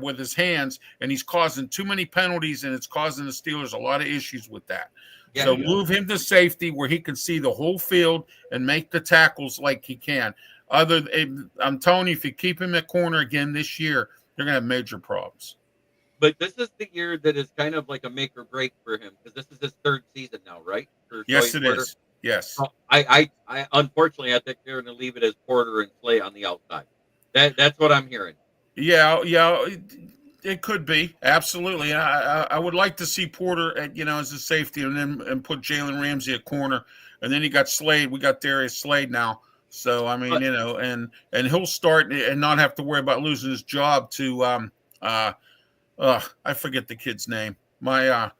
with his hands, and he's causing too many penalties, and it's causing the Steelers a lot of issues with that. So move him to safety where he can see the whole field and make the tackles like he can. I'm telling you, if you keep him at corner again this year, they're going to have major problems. But this is the year that is kind of like a make or break for him because this is his third season now, right? For Yes, Joey it Porter. is. Yes. So I unfortunately I think they're going to leave it as Porter and Slay on the outside. That's what I'm hearing. Yeah, it could be absolutely. I would like to see Porter at as a safety, and put Jalen Ramsey at corner, and then you got Slade. We got Darius Slade now, so I mean, and he'll start and not have to worry about losing his job to I forget the kid's name. My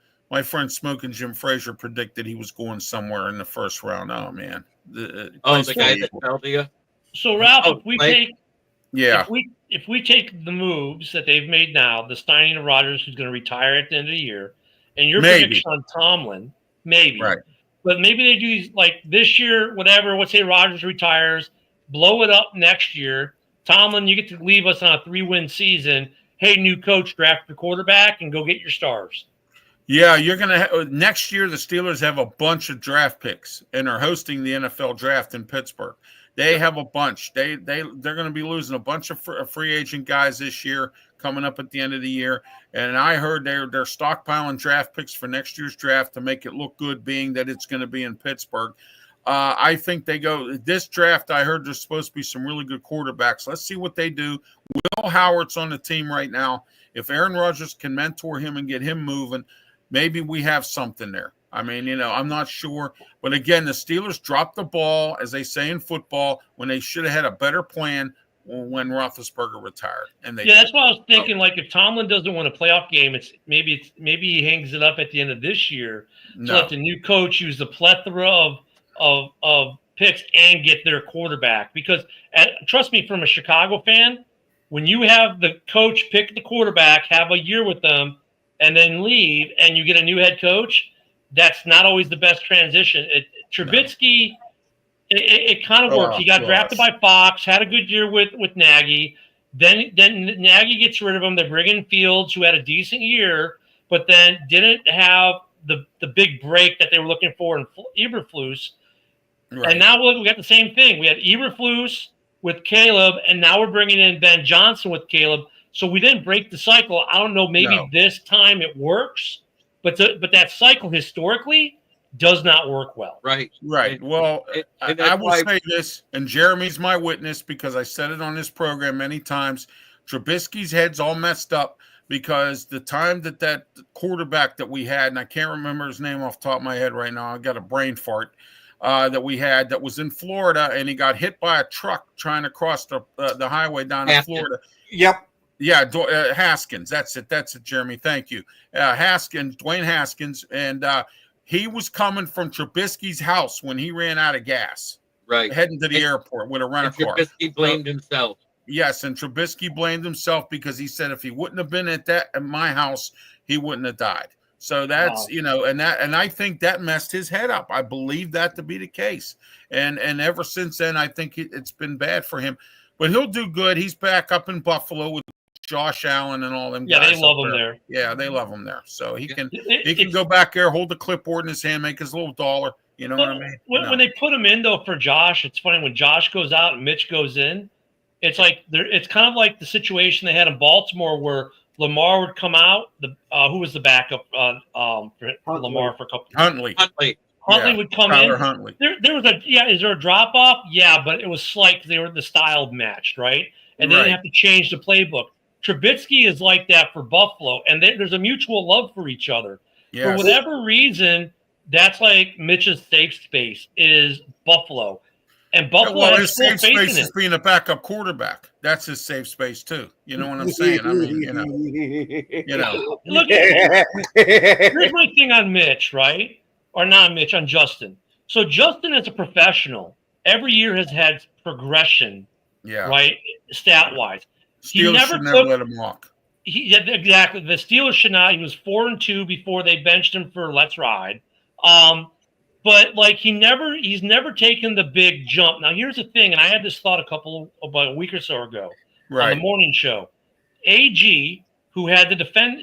friend Smoking Jim Frazier predicted he was going somewhere in the first round. Oh man, the guy that fell to you. So Ralph, if we take the moves that they've made now, the signing of Rodgers, who's going to retire at the end of the year, and your prediction on Tomlin, maybe, right? But maybe they do like this year, whatever. Let's say Rodgers retires, blow it up next year. Tomlin, you get to leave us on a 3-win season. Hey, new coach, draft your quarterback and go get your stars. Yeah, you're gonna next year. The Steelers have a bunch of draft picks and are hosting the NFL draft in Pittsburgh. They have a bunch. They're going to be losing a bunch of free agent guys this year, coming up at the end of the year. And I heard they're stockpiling draft picks for next year's draft to make it look good, being that it's going to be in Pittsburgh. I think they go this draft. I heard there's supposed to be some really good quarterbacks. Let's see what they do. Will Howard's on the team right now. If Aaron Rodgers can mentor him and get him moving, maybe we have something there. I mean, I'm not sure. But again, the Steelers dropped the ball, as they say in football, when they should have had a better plan when Roethlisberger retired. And that's what I was thinking. Like, if Tomlin doesn't win a playoff game, maybe he hangs it up at the end of this year to let the new coach use the plethora of picks and get their quarterback. Because trust me, from a Chicago fan, when you have the coach pick the quarterback, have a year with them, and then leave, and you get a new head coach, that's not always the best transition. Trubisky, it kind of worked. He got drafted by Fox, had a good year with Nagy. Then Nagy gets rid of him. They bring in Fields, who had a decent year, but then didn't have the big break that they were looking for in Eberflus. Right. And now we got the same thing. We had Eberflus with Caleb, and now we're bringing in Ben Johnson with Caleb. So we didn't break the cycle. I don't know. Maybe this time it works, but that cycle historically does not work well. Right. Well, I will say this, and Jeremy's my witness because I said it on this program many times. Trubisky's head's all messed up because the time that quarterback that we had, and I can't remember his name off the top of my head right now. I got a brain fart. That we had that was in Florida, and he got hit by a truck trying to cross the highway down in Florida. Yep. Yeah, Haskins. That's it, Jeremy. Thank you. Dwayne Haskins, and he was coming from Trubisky's house when he ran out of gas. Right. Heading to the airport with a rental car. Trubisky blamed himself. Yes, and Trubisky blamed himself because he said if he wouldn't have been at my house, he wouldn't have died. So that's and I think that messed his head up. I believe that to be the case, and ever since then, I think it's been bad for him. But he'll do good. He's back up in Buffalo with Josh Allen and all them guys. Yeah, they love him there. Yeah, they love him there. So he can go back there, hold the clipboard in his hand, make his little dollar. You know what I mean? When they put him in though for Josh, it's funny when Josh goes out and Mitch goes in. It's like it's kind of like the situation they had in Baltimore where Lamar would come out. Who was the backup for Lamar for a couple? Huntley would come Tyler in. Huntley. There was is there a drop off? Yeah, but it was slight because they were the style matched, right? And they didn't have to change the playbook. Trubisky is like that for Buffalo, and there's a mutual love for each other. Yes. For whatever reason, that's like Mitch's safe space is Buffalo. And Buffalo has his safe space is being a backup quarterback. That's his safe space too. You know what I'm saying? I mean, Look, here's my thing on Mitch, right? Or not Mitch, on Justin. So Justin, as a professional, every year has had progression, right? Stat-wise. Steelers should never let him walk. Exactly. The Steelers should not. He was 4-2 before they benched him for Let's Ride. But like he's never taken the big jump. Now here's the thing, and I had this thought about a week or so ago on the morning show. AG, who had to defend,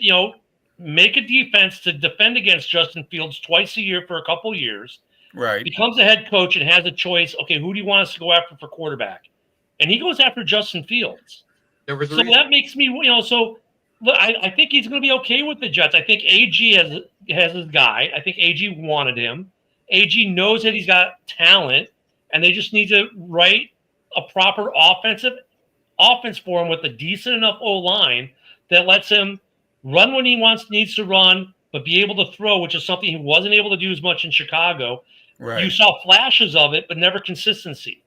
make a defense to defend against Justin Fields twice a year for a couple years, becomes a head coach and has a choice. Okay, who do you want us to go after for quarterback? and he goes after Justin Fields. There was a So reason. that makes me, so look, I think he's going to be okay with the Jets. I think AG has his guy. I think AG wanted him. AG knows that he's got talent, and they just need to write a proper offense for him with a decent enough O-line that lets him run when he needs to run, but be able to throw, which is something he wasn't able to do as much in Chicago. Right. You saw flashes of it, but never consistency.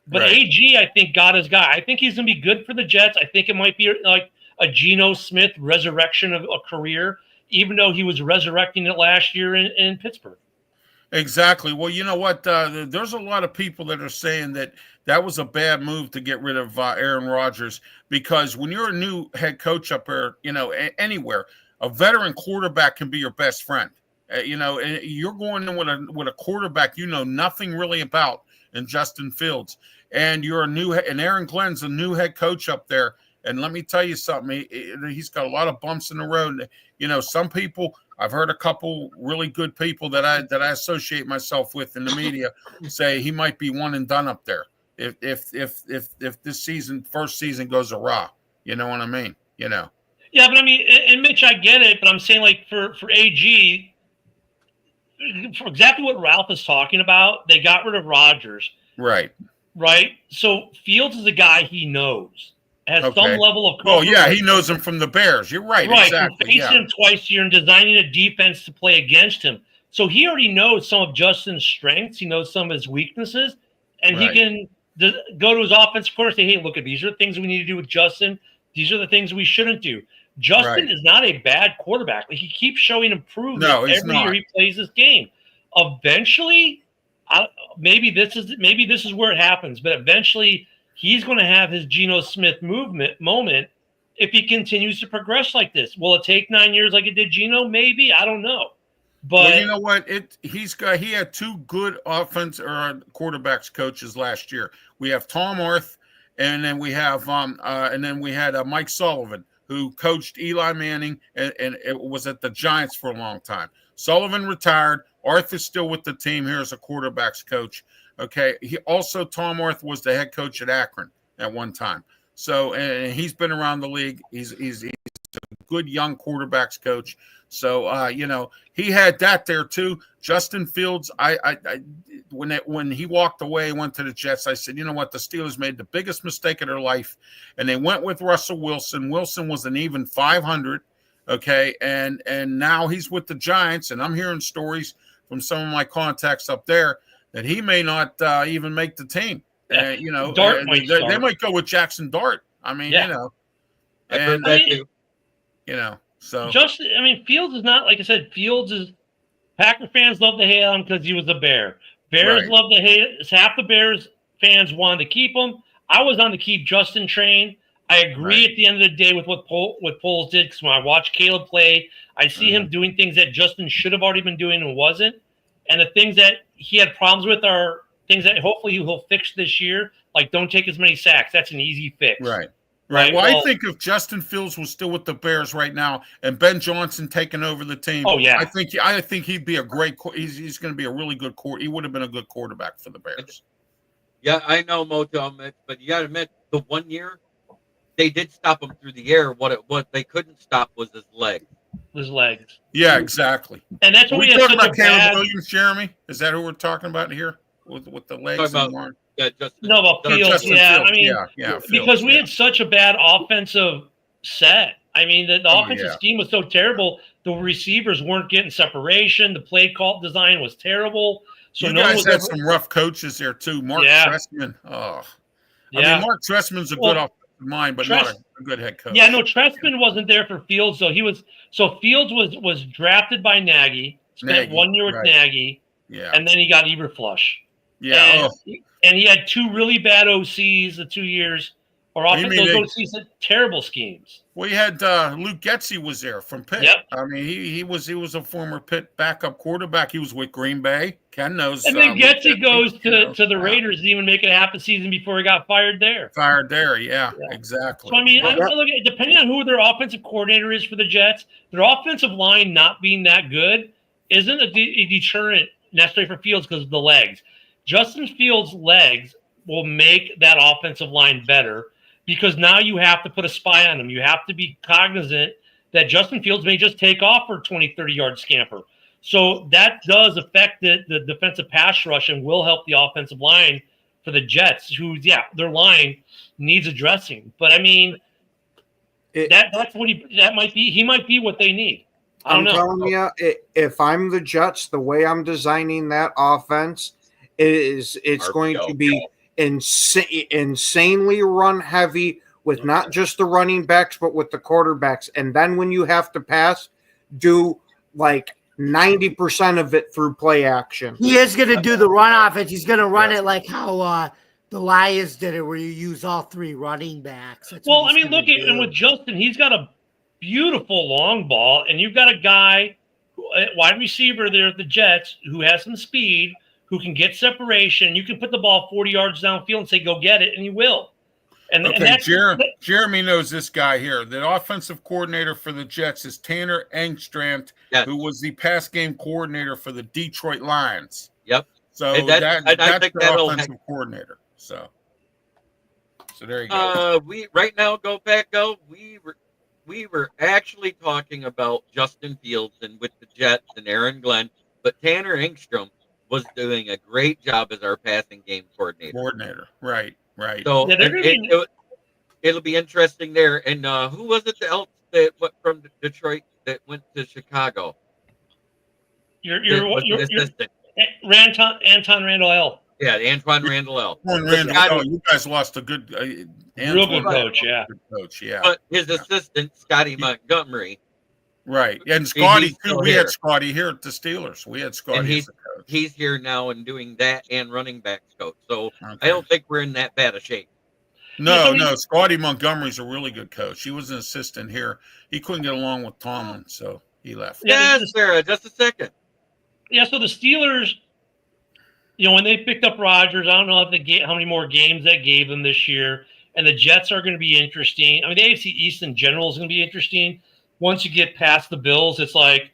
But Right. AG, I think, got his guy. I think he's going to be good for the Jets. I think it might be like a Geno Smith resurrection of a career, even though he was resurrecting it last year in Pittsburgh. Exactly. Well, you know what? There's a lot of people that are saying that was a bad move to get rid of Aaron Rodgers, because when you're a new head coach up there, anywhere, a veteran quarterback can be your best friend. And you're going in with a quarterback nothing really about, in Justin Fields, and you're and Aaron Glenn's a new head coach up there. And let me tell you something, he's got a lot of bumps in the road. Some people, I've heard a couple really good people that I associate myself with in the media say he might be one and done up there if this first season goes awry. You know what I mean? Yeah, but I mean, and Mitch, I get it, but I'm saying, like, for AG, for exactly what Ralph is talking about, they got rid of Rodgers. Right. So Fields is a guy he knows. Has some level of comfort. Oh, yeah, he knows him from the Bears. You're right. Exactly. Facing him twice a year and designing a defense to play against him. So he already knows some of Justin's strengths. He knows some of his weaknesses. And he can go to his offensive coordinator and say, hey, look, these are the things we need to do with Justin. These are the things we shouldn't do. Justin is not a bad quarterback. He keeps showing improvement every year he plays this game. Eventually, maybe this is where it happens, but eventually he's going to have his Geno Smith moment if he continues to progress like this. Will it take 9 years like it did Geno? Maybe. I don't know. But well, you know what? He had two good offense or quarterbacks coaches last year. We have Tom Orth, and then we have Mike Sullivan, who coached Eli Manning and it was at the Giants for a long time. Sullivan retired. Orth is still with the team here as a quarterbacks coach. Okay. Tom Orth was the head coach at Akron at one time. So, and he's been around the league. He's a good young quarterbacks coach. So, he had that there too. Justin Fields, when he walked away, went to the Jets, I said, you know what? The Steelers made the biggest mistake of their life, and they went with Russell Wilson. Wilson was an even 500. Okay. And now he's with the Giants, and I'm hearing stories from some of my contacts up there that he may not even make the team. Dart they might go with Jackson Dart. I mean, I've heard that too. So Fields is not, like I said, Packer fans love to hate him because he was a Bear. Bears love to hate. Half the Bears fans wanted to keep him. I was on the keep Justin train. I agree at the end of the day with what Poles did, because when I watch Caleb play, I see him doing things that Justin should have already been doing and wasn't. And the things that he had problems with are things that hopefully he'll fix this year, like don't take as many sacks. That's an easy fix. Right. Well, I think if Justin Fields was still with the Bears right now and Ben Johnson taking over the team, I think he'd be a great. He's going to be a really good he would have been a good quarterback for the Bears. Yeah, I know, Moto, but you got to admit, the 1 year they did stop him through the air. What they couldn't stop was his legs. Yeah, exactly. And that's what we talking about. Caleb Williams, Jeremy. Is that who we're talking about here with the legs? About Fields. Fields. Because we had such a bad offensive set. I mean, the offensive scheme was so terrible. The receivers weren't getting separation. The play call design was terrible. So you guys had some rough coaches there too. Mark Trestman. I mean, Mark Trestman's a good offensive mind, but not a good head coach. Yeah, no, Trestman wasn't there for Fields, though. Fields was drafted by Nagy, spent 1 year with Nagy, and then he got Eberflush. Yeah. And he had two really bad OCs the 2 years. Or those OCs had terrible schemes. We had Luke Getsy was there from Pitt. Yep. I mean, he was a former Pitt backup quarterback. He was with Green Bay. Ken knows. And then Getsy goes to the Raiders and even make it half a season before he got fired there. Yeah, exactly. So, I mean, depending on who their offensive coordinator is for the Jets, their offensive line not being that good isn't a deterrent necessarily for Fields because of the legs. Justin Fields' legs will make that offensive line better, because now you have to put a spy on them. You have to be cognizant that Justin Fields may just take off for a 20, 30-yard scamper. So that does affect the defensive pass rush and will help the offensive line for the Jets, who, their line needs addressing. But, I mean, that's what he might be what they need. I don't know. I'm telling you, if I'm the Jets, the way I'm designing that offense it's going to be insanely run heavy with not just the running backs, but with the quarterbacks. And then when you have to pass, do like 90% of it through play action. He is going to do the run offense. He's going to run it like how the Lions did it, where you use all three running backs. Well, I mean, look at, and with Justin, he's got a beautiful long ball, and you've got a guy, wide receiver there at the Jets, who has some speed, who can get separation. You can put the ball 40 yards downfield and say, go get it, and he will. And Jeremy knows this guy here. The offensive coordinator for the Jets is Tanner Engstrand, who was the pass game coordinator for the Detroit Lions. Yep. So that's the offensive coordinator. So there you go. We right now, go Pack Go. We were actually talking about Justin Fields and with the Jets and Aaron Glenn, but Tanner Engstrom was doing a great job as our passing game coordinator. Right. So it'll be interesting there. And who was it else that went from Detroit that went to Chicago? Your assistant. Anton Randall L. Yeah, Antoine Randall L. You guys lost a good, real good coach. Yeah. But his assistant, Scotty Montgomery. Right. And Scotty, too. We had Scotty here at the Steelers. We had Scotty as a coach. He's here now and doing that and running backs coach. So I don't think we're in that bad a shape. No. Scotty Montgomery's a really good coach. He was an assistant here. He couldn't get along with Tomlin, so he left. Yes, Sarah, just a second. Yeah, so the Steelers, when they picked up Rodgers, I don't know how many more games that gave them this year. And the Jets are going to be interesting. I mean, the AFC East in general is going to be interesting. Once you get past the Bills, it's like,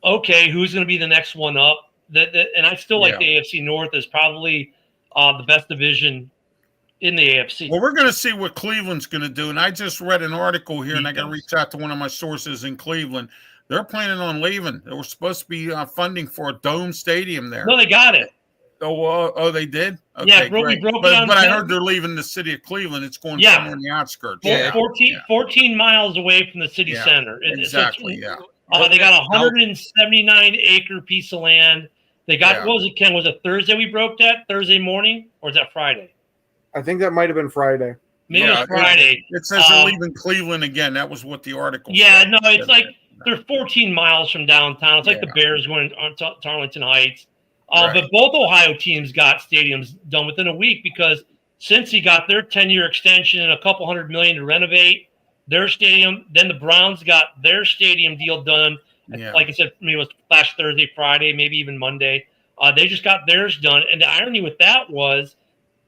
okay, who's going to be the next one up? And I still like the AFC North is probably the best division in the AFC. Well, we're going to see what Cleveland's going to do. And I just read an article here, and I got to reach out to one of my sources in Cleveland. They're planning on leaving. They were supposed to be funding for a dome stadium there. No, they got it. Oh, they did? Okay, yeah, we broke but down. But I heard they're leaving the city of Cleveland. It's going somewhere in the outskirts. 14 miles away from the city center. Exactly, They got a 179-acre piece of land. They got, what was it, Ken? Was it Thursday we broke that? Thursday morning? Or is that Friday? I think that might have been Friday. Maybe it was Friday. It says they're leaving Cleveland again. That was what the article said. No, it's like they're 14 miles from downtown. It's like the Bears going to Arlington Heights. But both Ohio teams got stadiums done within a week because Cincy got their 10-year extension and a couple $100 million to renovate their stadium. Then the Browns got their stadium deal done. Like I said, maybe it was last Thursday, Friday, maybe even Monday. They just got theirs done. And the irony with that was,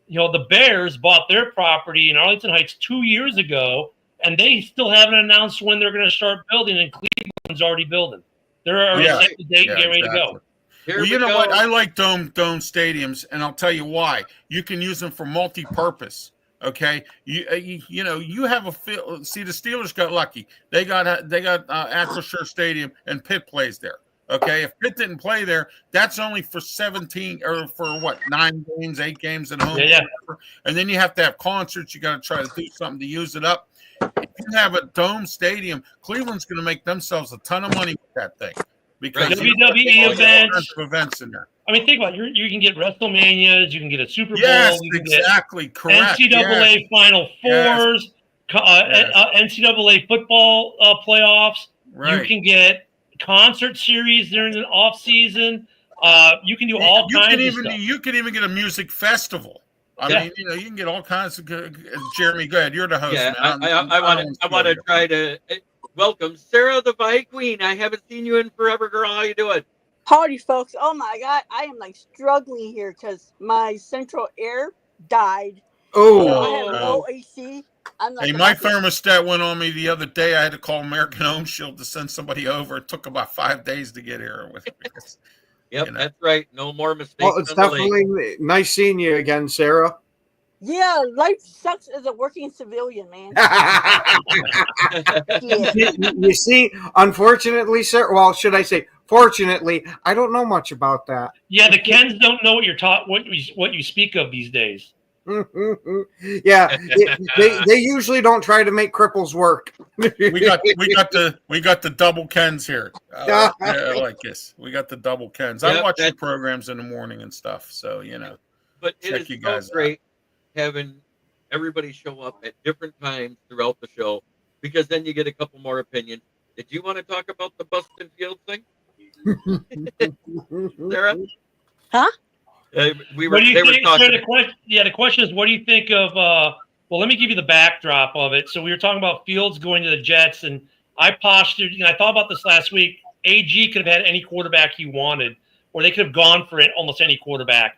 the Bears bought their property in Arlington Heights 2 years ago, and they still haven't announced when they're going to start building, and Cleveland's already building. They're already set the date and getting ready to go. Well, you know what? I like dome stadiums, and I'll tell you why. You can use them for multi-purpose. Okay, you have a feel. See, the Steelers got lucky. They got Acrisure Stadium, and Pitt plays there. Okay, if Pitt didn't play there, that's only for 17 or for 9 games, 8 games at home. Yeah. And then you have to have concerts. You got to try to do something to use it up. If you have a dome stadium, Cleveland's going to make themselves a ton of money with that thing. Because WWE events in there. I mean, think about it. You can get WrestleManias, you can get a Super Bowl, yes, you can exactly, correct. NCAA Final Fours, NCAA football playoffs. Right. You can get concert series during the off season. You can do all kinds of stuff. You can even get a music festival. I mean, you can get all kinds of good. Jeremy, go ahead. You're the host. Yeah, man. I want to try to. Welcome, Sarah the Vi Queen. I haven't seen you in forever, girl. How you doing? Howdy, folks. Oh, my God. I am, struggling here because my central air died. Oh. So I have no AC. Hey, my thermostat went on me the other day. I had to call American Home Shield to send somebody over. It took about 5 days to get here. Yep, that's right. No more mistakes. Well, it's definitely nice seeing you again, Sarah. Yeah, life sucks as a working civilian, man. Yeah. You see, unfortunately, sir. Well, should I say, fortunately, I don't know much about that. Yeah, the Kens don't know what you're taught, what you speak of these days. Yeah, they usually don't try to make cripples work. We got the double Kens here. Yeah, I like this. We got the double Kens. I Yep, watch the that's- programs in the morning and stuff, so But it check is you so guys out. great having everybody show up at different times throughout the show, because then you get a couple more opinions. Did you want to talk about the Bustin Field thing, Sarah? Huh? We were. What do you They were think? talking. So the question is, what do you think of? Well, let me give you the backdrop of it. So we were talking about Fields going to the Jets, and I postured. I thought about this last week. AG could have had any quarterback he wanted, or they could have gone for it almost any quarterback.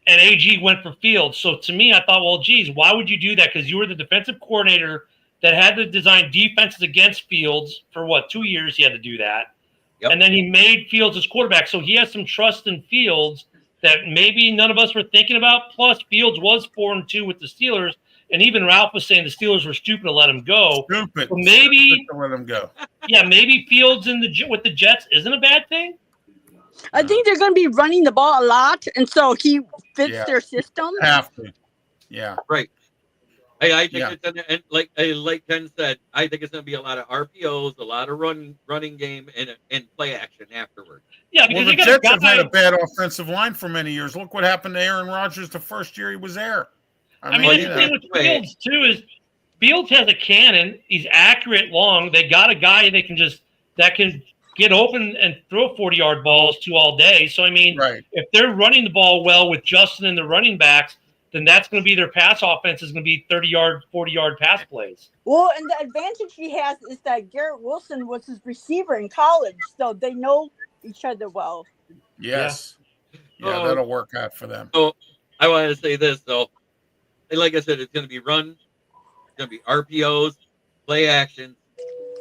And AG went for Fields. So to me, I thought, well, geez, why would you do that? Because you were the defensive coordinator that had to design defenses against Fields for 2 years. He had to do that. Yep. And then he made Fields his quarterback. So he has some trust in Fields that maybe none of us were thinking about. Plus, Fields was 4-2 with the Steelers. And even Ralph was saying the Steelers were stupid to let him go. Stupid. So maybe Stupid to let him go. Yeah, maybe Fields with the Jets isn't a bad thing. I think they're going to be running the ball a lot, and so he fits Yeah. their system. Have to. Yeah. Right. I think Yeah. it's and like Ken said, I think it's going to be a lot of RPOs, a lot of running game, and play action afterwards. Yeah, because Well, the they got Jets have had a a bad offensive line for many years. Look what happened to Aaron Rodgers the first year he was there. I mean, the thing with Fields too is Fields has a cannon. He's accurate long. They got a guy that can get open and throw 40-yard balls to all day. So I mean, Right. if they're running the ball well with Justin and the running backs, then that's going to be their pass offense is going to be 30-yard, 40-yard pass plays. Well, and the advantage he has is that Garrett Wilson was his receiver in college, so they know each other well. Yes. Yeah, Oh. that'll work out for them. So I wanted to say this though. Like I said, it's going to be run, it's going to be RPOs, play action,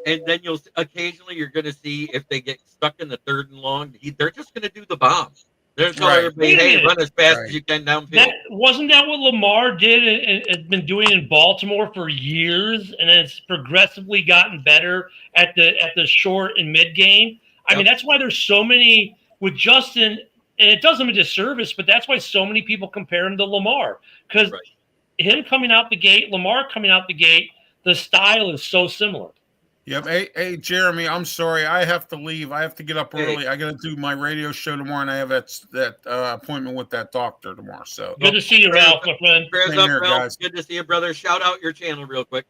and then occasionally you're going to see if they get stuck in the third and long, they're just going to do the bomb. They're telling Right. everybody, Wait a hey, minute. run as fast Right. as you can downfield. That wasn't that what Lamar did and has been doing in Baltimore for years, and then it's progressively gotten better at the short and mid game. I mean, that's why there's so many with Justin, and it does him a disservice, but that's why so many people compare him to Lamar because Right. him coming out the gate, Lamar coming out the gate, the style is so similar. Yep. Hey, Jeremy, I'm sorry. I have to leave. I have to get up Hey. early. I got to do my radio show tomorrow, and I have that appointment with that doctor tomorrow. So, Good to see you, Ralph, my friend. Prayers Same up, here, Ralph. guys. Good to see you, brother. Shout out your channel real quick.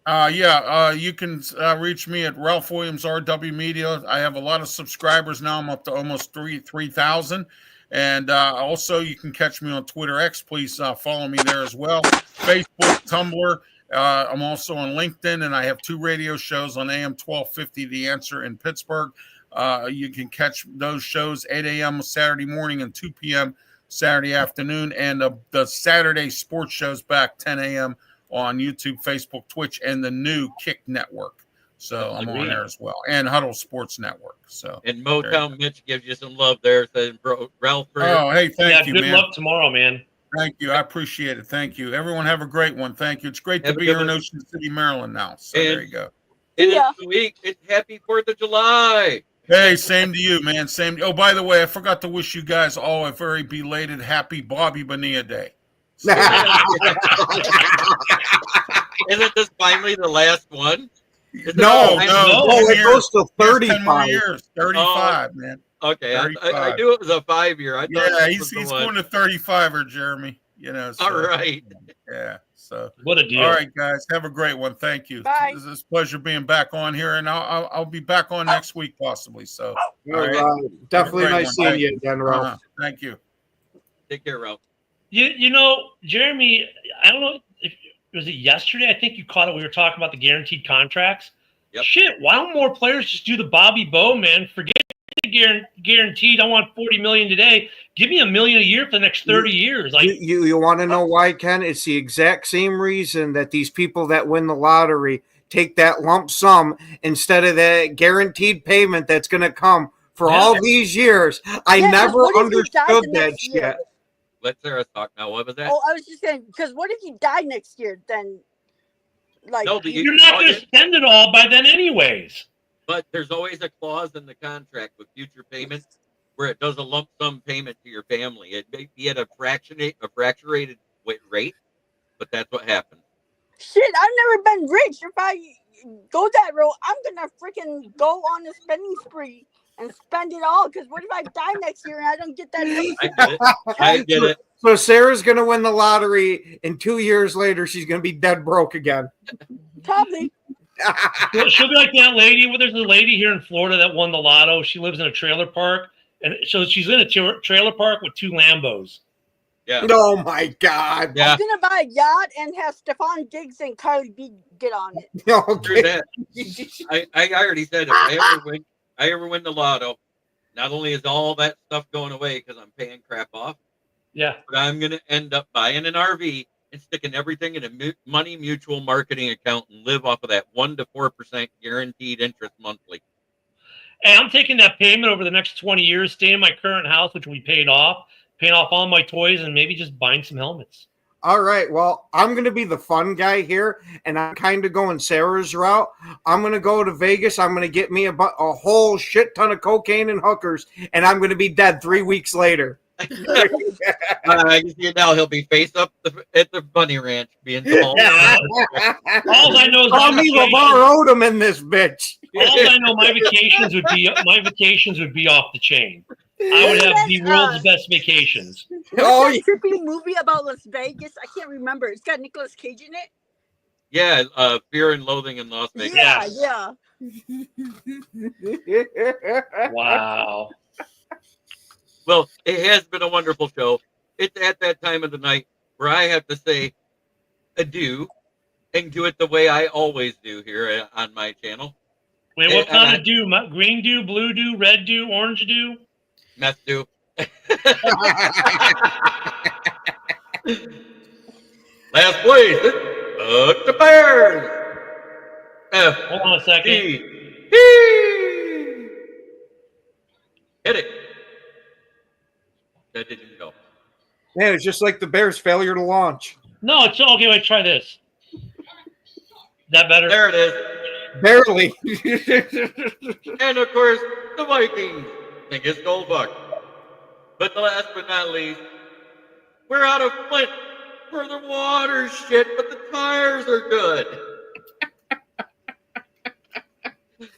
you can reach me at Ralph Williams RW Media. I have a lot of subscribers now. I'm up to almost 3,000. And also, you can catch me on Twitter X. Please follow me there as well. Facebook, Tumblr. I'm also on LinkedIn, and I have 2 radio shows on AM 1250, The Answer in Pittsburgh. You can catch those shows 8 a.m. Saturday morning and 2 p.m. Saturday afternoon. And the Saturday sports shows back 10 a.m. on YouTube, Facebook, Twitch, and the new Kick Network. So I'm on there as well. And Huddle Sports Network. So And Motown Mitch gives you some love there. Saying, Ralph. Oh, hey, thank you, good man. luck tomorrow, man. Thank you. I appreciate it. Thank you. Everyone have a great one. Thank you. It's great Have to a be good here in one. Ocean City, Maryland now. So And- there you go. It is Yeah. the week. It's happy 4th of July. Hey, same to you, man. Same. Oh, by the way, I forgot to wish you guys all a very belated happy Bobby Bonilla Day. So, Isn't this finally the last one? Is no, it- no. Oh, it goes to 10 more 35. years. 35, man. Okay, I 35. knew it was a 5-year. I thought Yeah, this was he's the one. going to 35er, Jeremy. You know. So, All right. Yeah. So. What a deal. All right, guys. Have a great one. Thank you. Bye. It's a pleasure being back on here, and I'll be back on next week possibly. So. All right. Definitely Have a great nice one. seeing you again, Ralph. Thank you. Take care, Ralph. You know, Jeremy, I don't know if was it yesterday? I think you caught it. We were talking about the guaranteed contracts. Yep. Shit, why don't more players just do the Bobby Bow, man? Forget the guaranteed. I want $40 million today. Give me $1 million a year for the next 30 years. Like, You want to know why, Ken? It's the exact same reason that these people that win the lottery take that lump sum instead of that guaranteed payment that's going to come for Yeah. all these years. I Yeah, 'cause never what if he dies the understood that next year? shit. Let Sarah talk now. What was that? Oh, I was just saying, because what if you die next year? Then, like, No, You're not going to spend it all by then, anyways. but there's always a clause in the contract with future payments where it does a lump sum payment to your family. It may be at a fractionated rate, but that's what happens. shit, I've never been rich. If I go that road, I'm gonna freaking go on a spending spree and spend it all. Because what if I die next year and I don't get that? I get it. I get it. So Sarah's going to win the lottery, and 2 years later, she's going to be dead broke again. Probably. She'll be like that lady. Well, there's a lady here in Florida that won the lotto. She lives in a trailer park, and so she's in a trailer park with 2 Lambos. Yeah. Oh my God. Yeah. I'm gonna buy a yacht and have Stephon Diggs and Carly B get on it. Screw Okay. that. I already said if I ever win the lotto, not only is all that stuff going away because I'm paying crap off, Yeah. but I'm gonna end up buying an RV and sticking everything in a money mutual marketing account and live off of that 1 to 4% guaranteed interest monthly. And I'm taking that payment over the next 20 years, staying in my current house, which will be paid off, paying off all my toys, and maybe just buying some helmets. All right. Well, I'm going to be the fun guy here, and I'm kind of going Sarah's route. I'm going to go to Vegas. I'm going to get me a whole shit ton of cocaine and hookers, and I'm going to be dead 3 weeks later. I can see it now. He'll be face up at the bunny ranch being told. All I know is Call me LeVar Odom in this bitch. all I know my vacations would be off the chain. I would have the world's best vacations. Oh, What's that trippy movie about Las Vegas? I can't remember. It's got Nicolas Cage in it. Yeah, Fear and Loathing in Las Vegas. Yeah, Yes. Wow. Well, it has been a wonderful show. It's at that time of the night where I have to say adieu and do it the way I always do here on my channel. Wait, what kind of dew? Green dew, blue dew, red dew, orange dew? Meth do. Last place, the Bears. Hold on a second. Hit it. That didn't go. Man, it's just like the Bears' failure to launch. No, it's okay. Wait, try this. That better? There it is. Barely. And of course, the Vikings think it's gold buck. But the last but not least, we're out of Flint for the water shit, but the tires are good.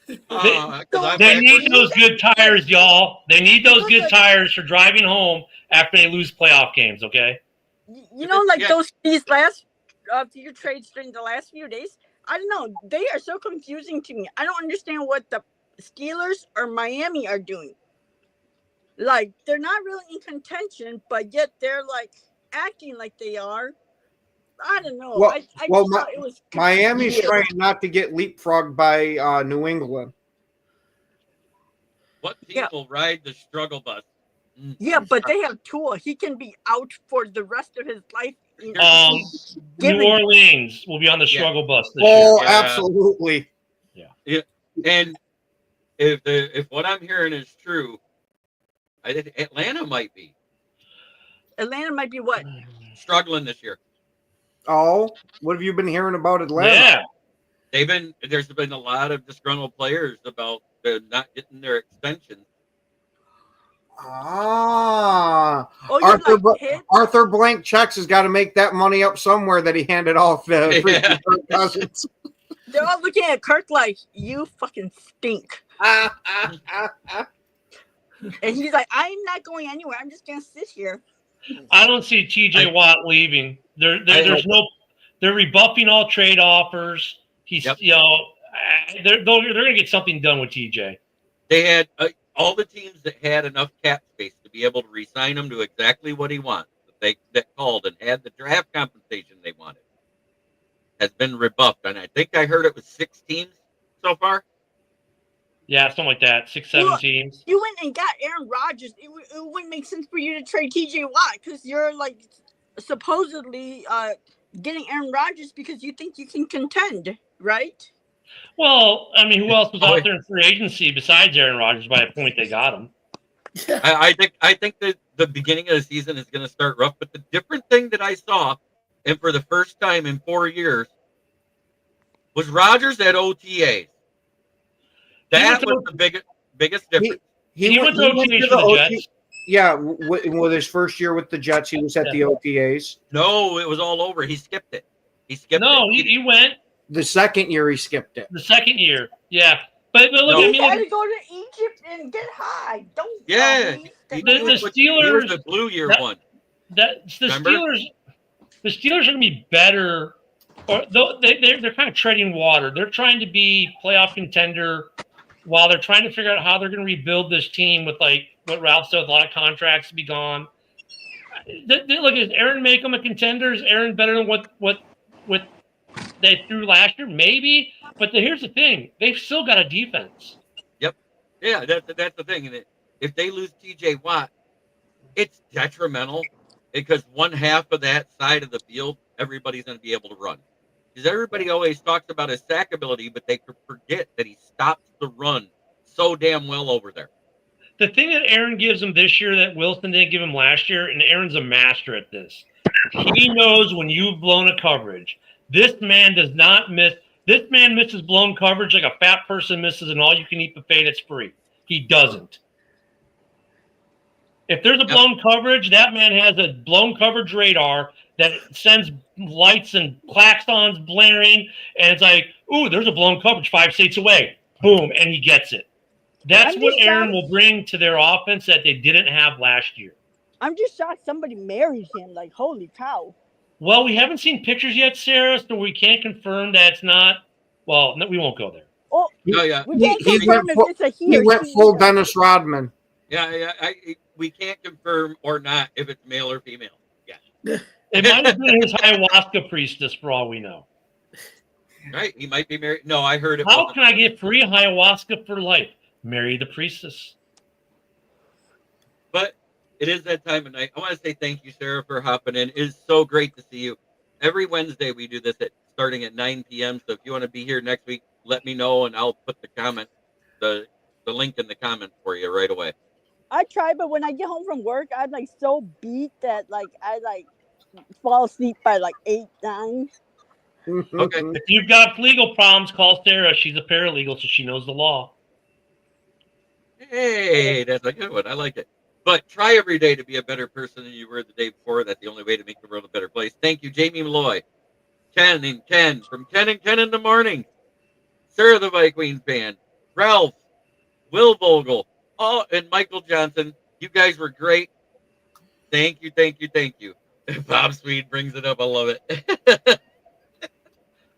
They need those good tires, y'all. They need those good tires for driving home after they lose playoff games, okay? You know, like these last few trades during the last few days, I don't know. They are so confusing to me. I don't understand what the Steelers or Miami are doing. Like, they're not really in contention, but yet they're like acting like they are. I don't know. Well, I well, thought it was Miami's weird. trying not to get leapfrogged by New England. What people ride the struggle bus? Yeah, but they have Tua. He can be out for the rest of his life. New Orleans will be on the struggle bus this Oh, year. absolutely. Yeah. And if what I'm hearing is true, I think Atlanta might be what? Struggling this year. Oh, what have you been hearing about Atlanta? Yeah. There's been a lot of disgruntled players about not getting their extensions. Ah, Oh, Arthur Blank Checks has got to make that money up somewhere that he handed off to freaking Kirk Cousins. They're all looking at Kirk like, you fucking stink. And he's like, I'm not going anywhere. I'm just going to sit here. I don't see TJ Watt leaving. There's no. They're rebuffing all trade offers. He's they're going to get something done with TJ. They had all the teams that had enough cap space to be able to re-sign him to exactly what he wants. That called and had the draft compensation they wanted has been rebuffed, and I think I heard it was 6 teams so far. Yeah, something like that. 6, 7 teams. You went and got Aaron Rodgers. It wouldn't make sense for you to trade TJ Watt because you're like supposedly getting Aaron Rodgers because you think you can contend, right? Well, I mean, who else was out there in free agency besides Aaron Rodgers by the point they got him? I think that the beginning of the season is going to start rough. But the different thing that I saw, and for the first time in 4 years, was Rodgers at OTAs. That was the biggest difference. He went to OTAs for the Jets. Yeah, with his first year with the Jets, he was at the OTAs. No, it was all over. He skipped it. He went. The second year, he skipped it. The second year, yeah. But look, No. I You mean, gotta go to Egypt and get high. Don't. Yeah. The Steelers. Steelers, The blue year one. the Remember? Steelers are going to be better, or they're kind of treading water. They're trying to be playoff contender while they're trying to figure out how they're going to rebuild this team with like what Ralph said, with a lot of contracts to be gone. Look, is Aaron make them a contender? Is Aaron better than what they threw last year? Maybe, but here's the thing: they've still got a defense. Yep. Yeah, that's the thing. And if they lose T.J. Watt, it's detrimental because one half of that side of the field, everybody's going to be able to run. Because everybody always talks about his sack ability, but they forget that he stops the run so damn well over there. The thing that Aaron gives him this year that Wilson didn't give him last year, and Aaron's a master at this. He knows when you've blown a coverage. This man does not miss. This man misses blown coverage like a fat person misses an all-you-can-eat buffet that's free. He doesn't. If there's a blown coverage, that man has a blown coverage radar that sends lights and klaxons blaring, and it's like, ooh, there's a blown coverage 5 states away. Boom, and he gets it. That's what Aaron will bring to their offense that they didn't have last year. I'm just shocked somebody marries him. Like, holy cow. Well, we haven't seen pictures yet, Sarah, so we can't confirm that it's not. Well, no, we won't go there. Oh, yeah. We can't confirm if it's a He went full Dennis Rodman. Yeah. We can't confirm or not if it's male or female. Yeah. It might have been his ayahuasca priestess for all we know. Right. He might be married. No, I heard it. How can I get free ayahuasca for life? Marry the priestess. But it is that time of night. I want to say thank you, Sarah, for hopping in. It is so great to see you. Every Wednesday we do this starting at 9 p.m. So if you want to be here next week, let me know and I'll put the link in the comments for you right away. I try, but when I get home from work, I'm like so beat that I fall asleep by 8, 9. Okay. If you've got legal problems, call Sarah. She's a paralegal, so she knows the law. Hey, that's a good one. I like it. But try every day to be a better person than you were the day before. That's the only way to make the world a better place. Thank you, Jamie Malloy. Ken and Ken from Ken and Ken in the morning. Sarah the Vikings fan. Ralph. Will Vogel. Oh, and Michael Johnson. You guys were great. Thank you. Bob Swede brings it up. I love it.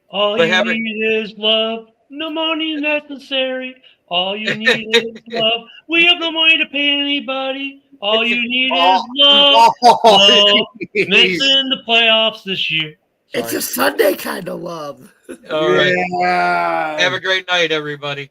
All you need is love. No money necessary. All you need is love. We have no money to pay anybody. All you need is love. Love. Missing the playoffs this year. Sorry. It's a Sunday kind of love. All right. Yeah. Have a great night, everybody.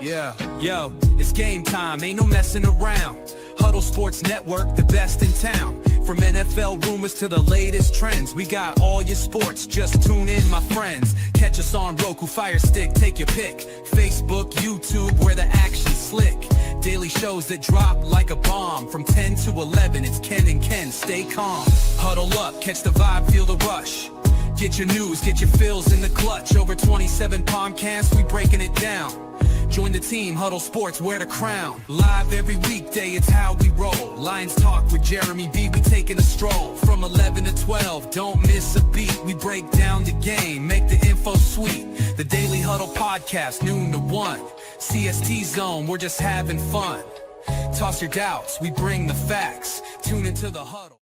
Yeah, yo, it's game time. Ain't no messing around. Huddle Sports Network, the best in town. From NFL rumors to the latest trends, we got all your sports. Just tune in, my friends. Catch us on Roku, Fire Stick, take your pick. Facebook, YouTube, where the action's slick. Daily shows that drop like a bomb. From 10 to 11, it's Ken and Ken. Stay calm. Huddle up, catch the vibe, feel the rush. Get your news, get your fills in the clutch. Over 27 podcasts, we breaking it down. Join the team, Huddle Sports, wear the crown. Live every weekday, it's how we roll. Lions Talk with Jeremy B, we taking a stroll. From 11 to 12, don't miss a beat. We break down the game, make the info sweet. The Daily Huddle Podcast, noon to 1. CST Zone, we're just having fun. Toss your doubts, we bring the facts. Tune into the Huddle.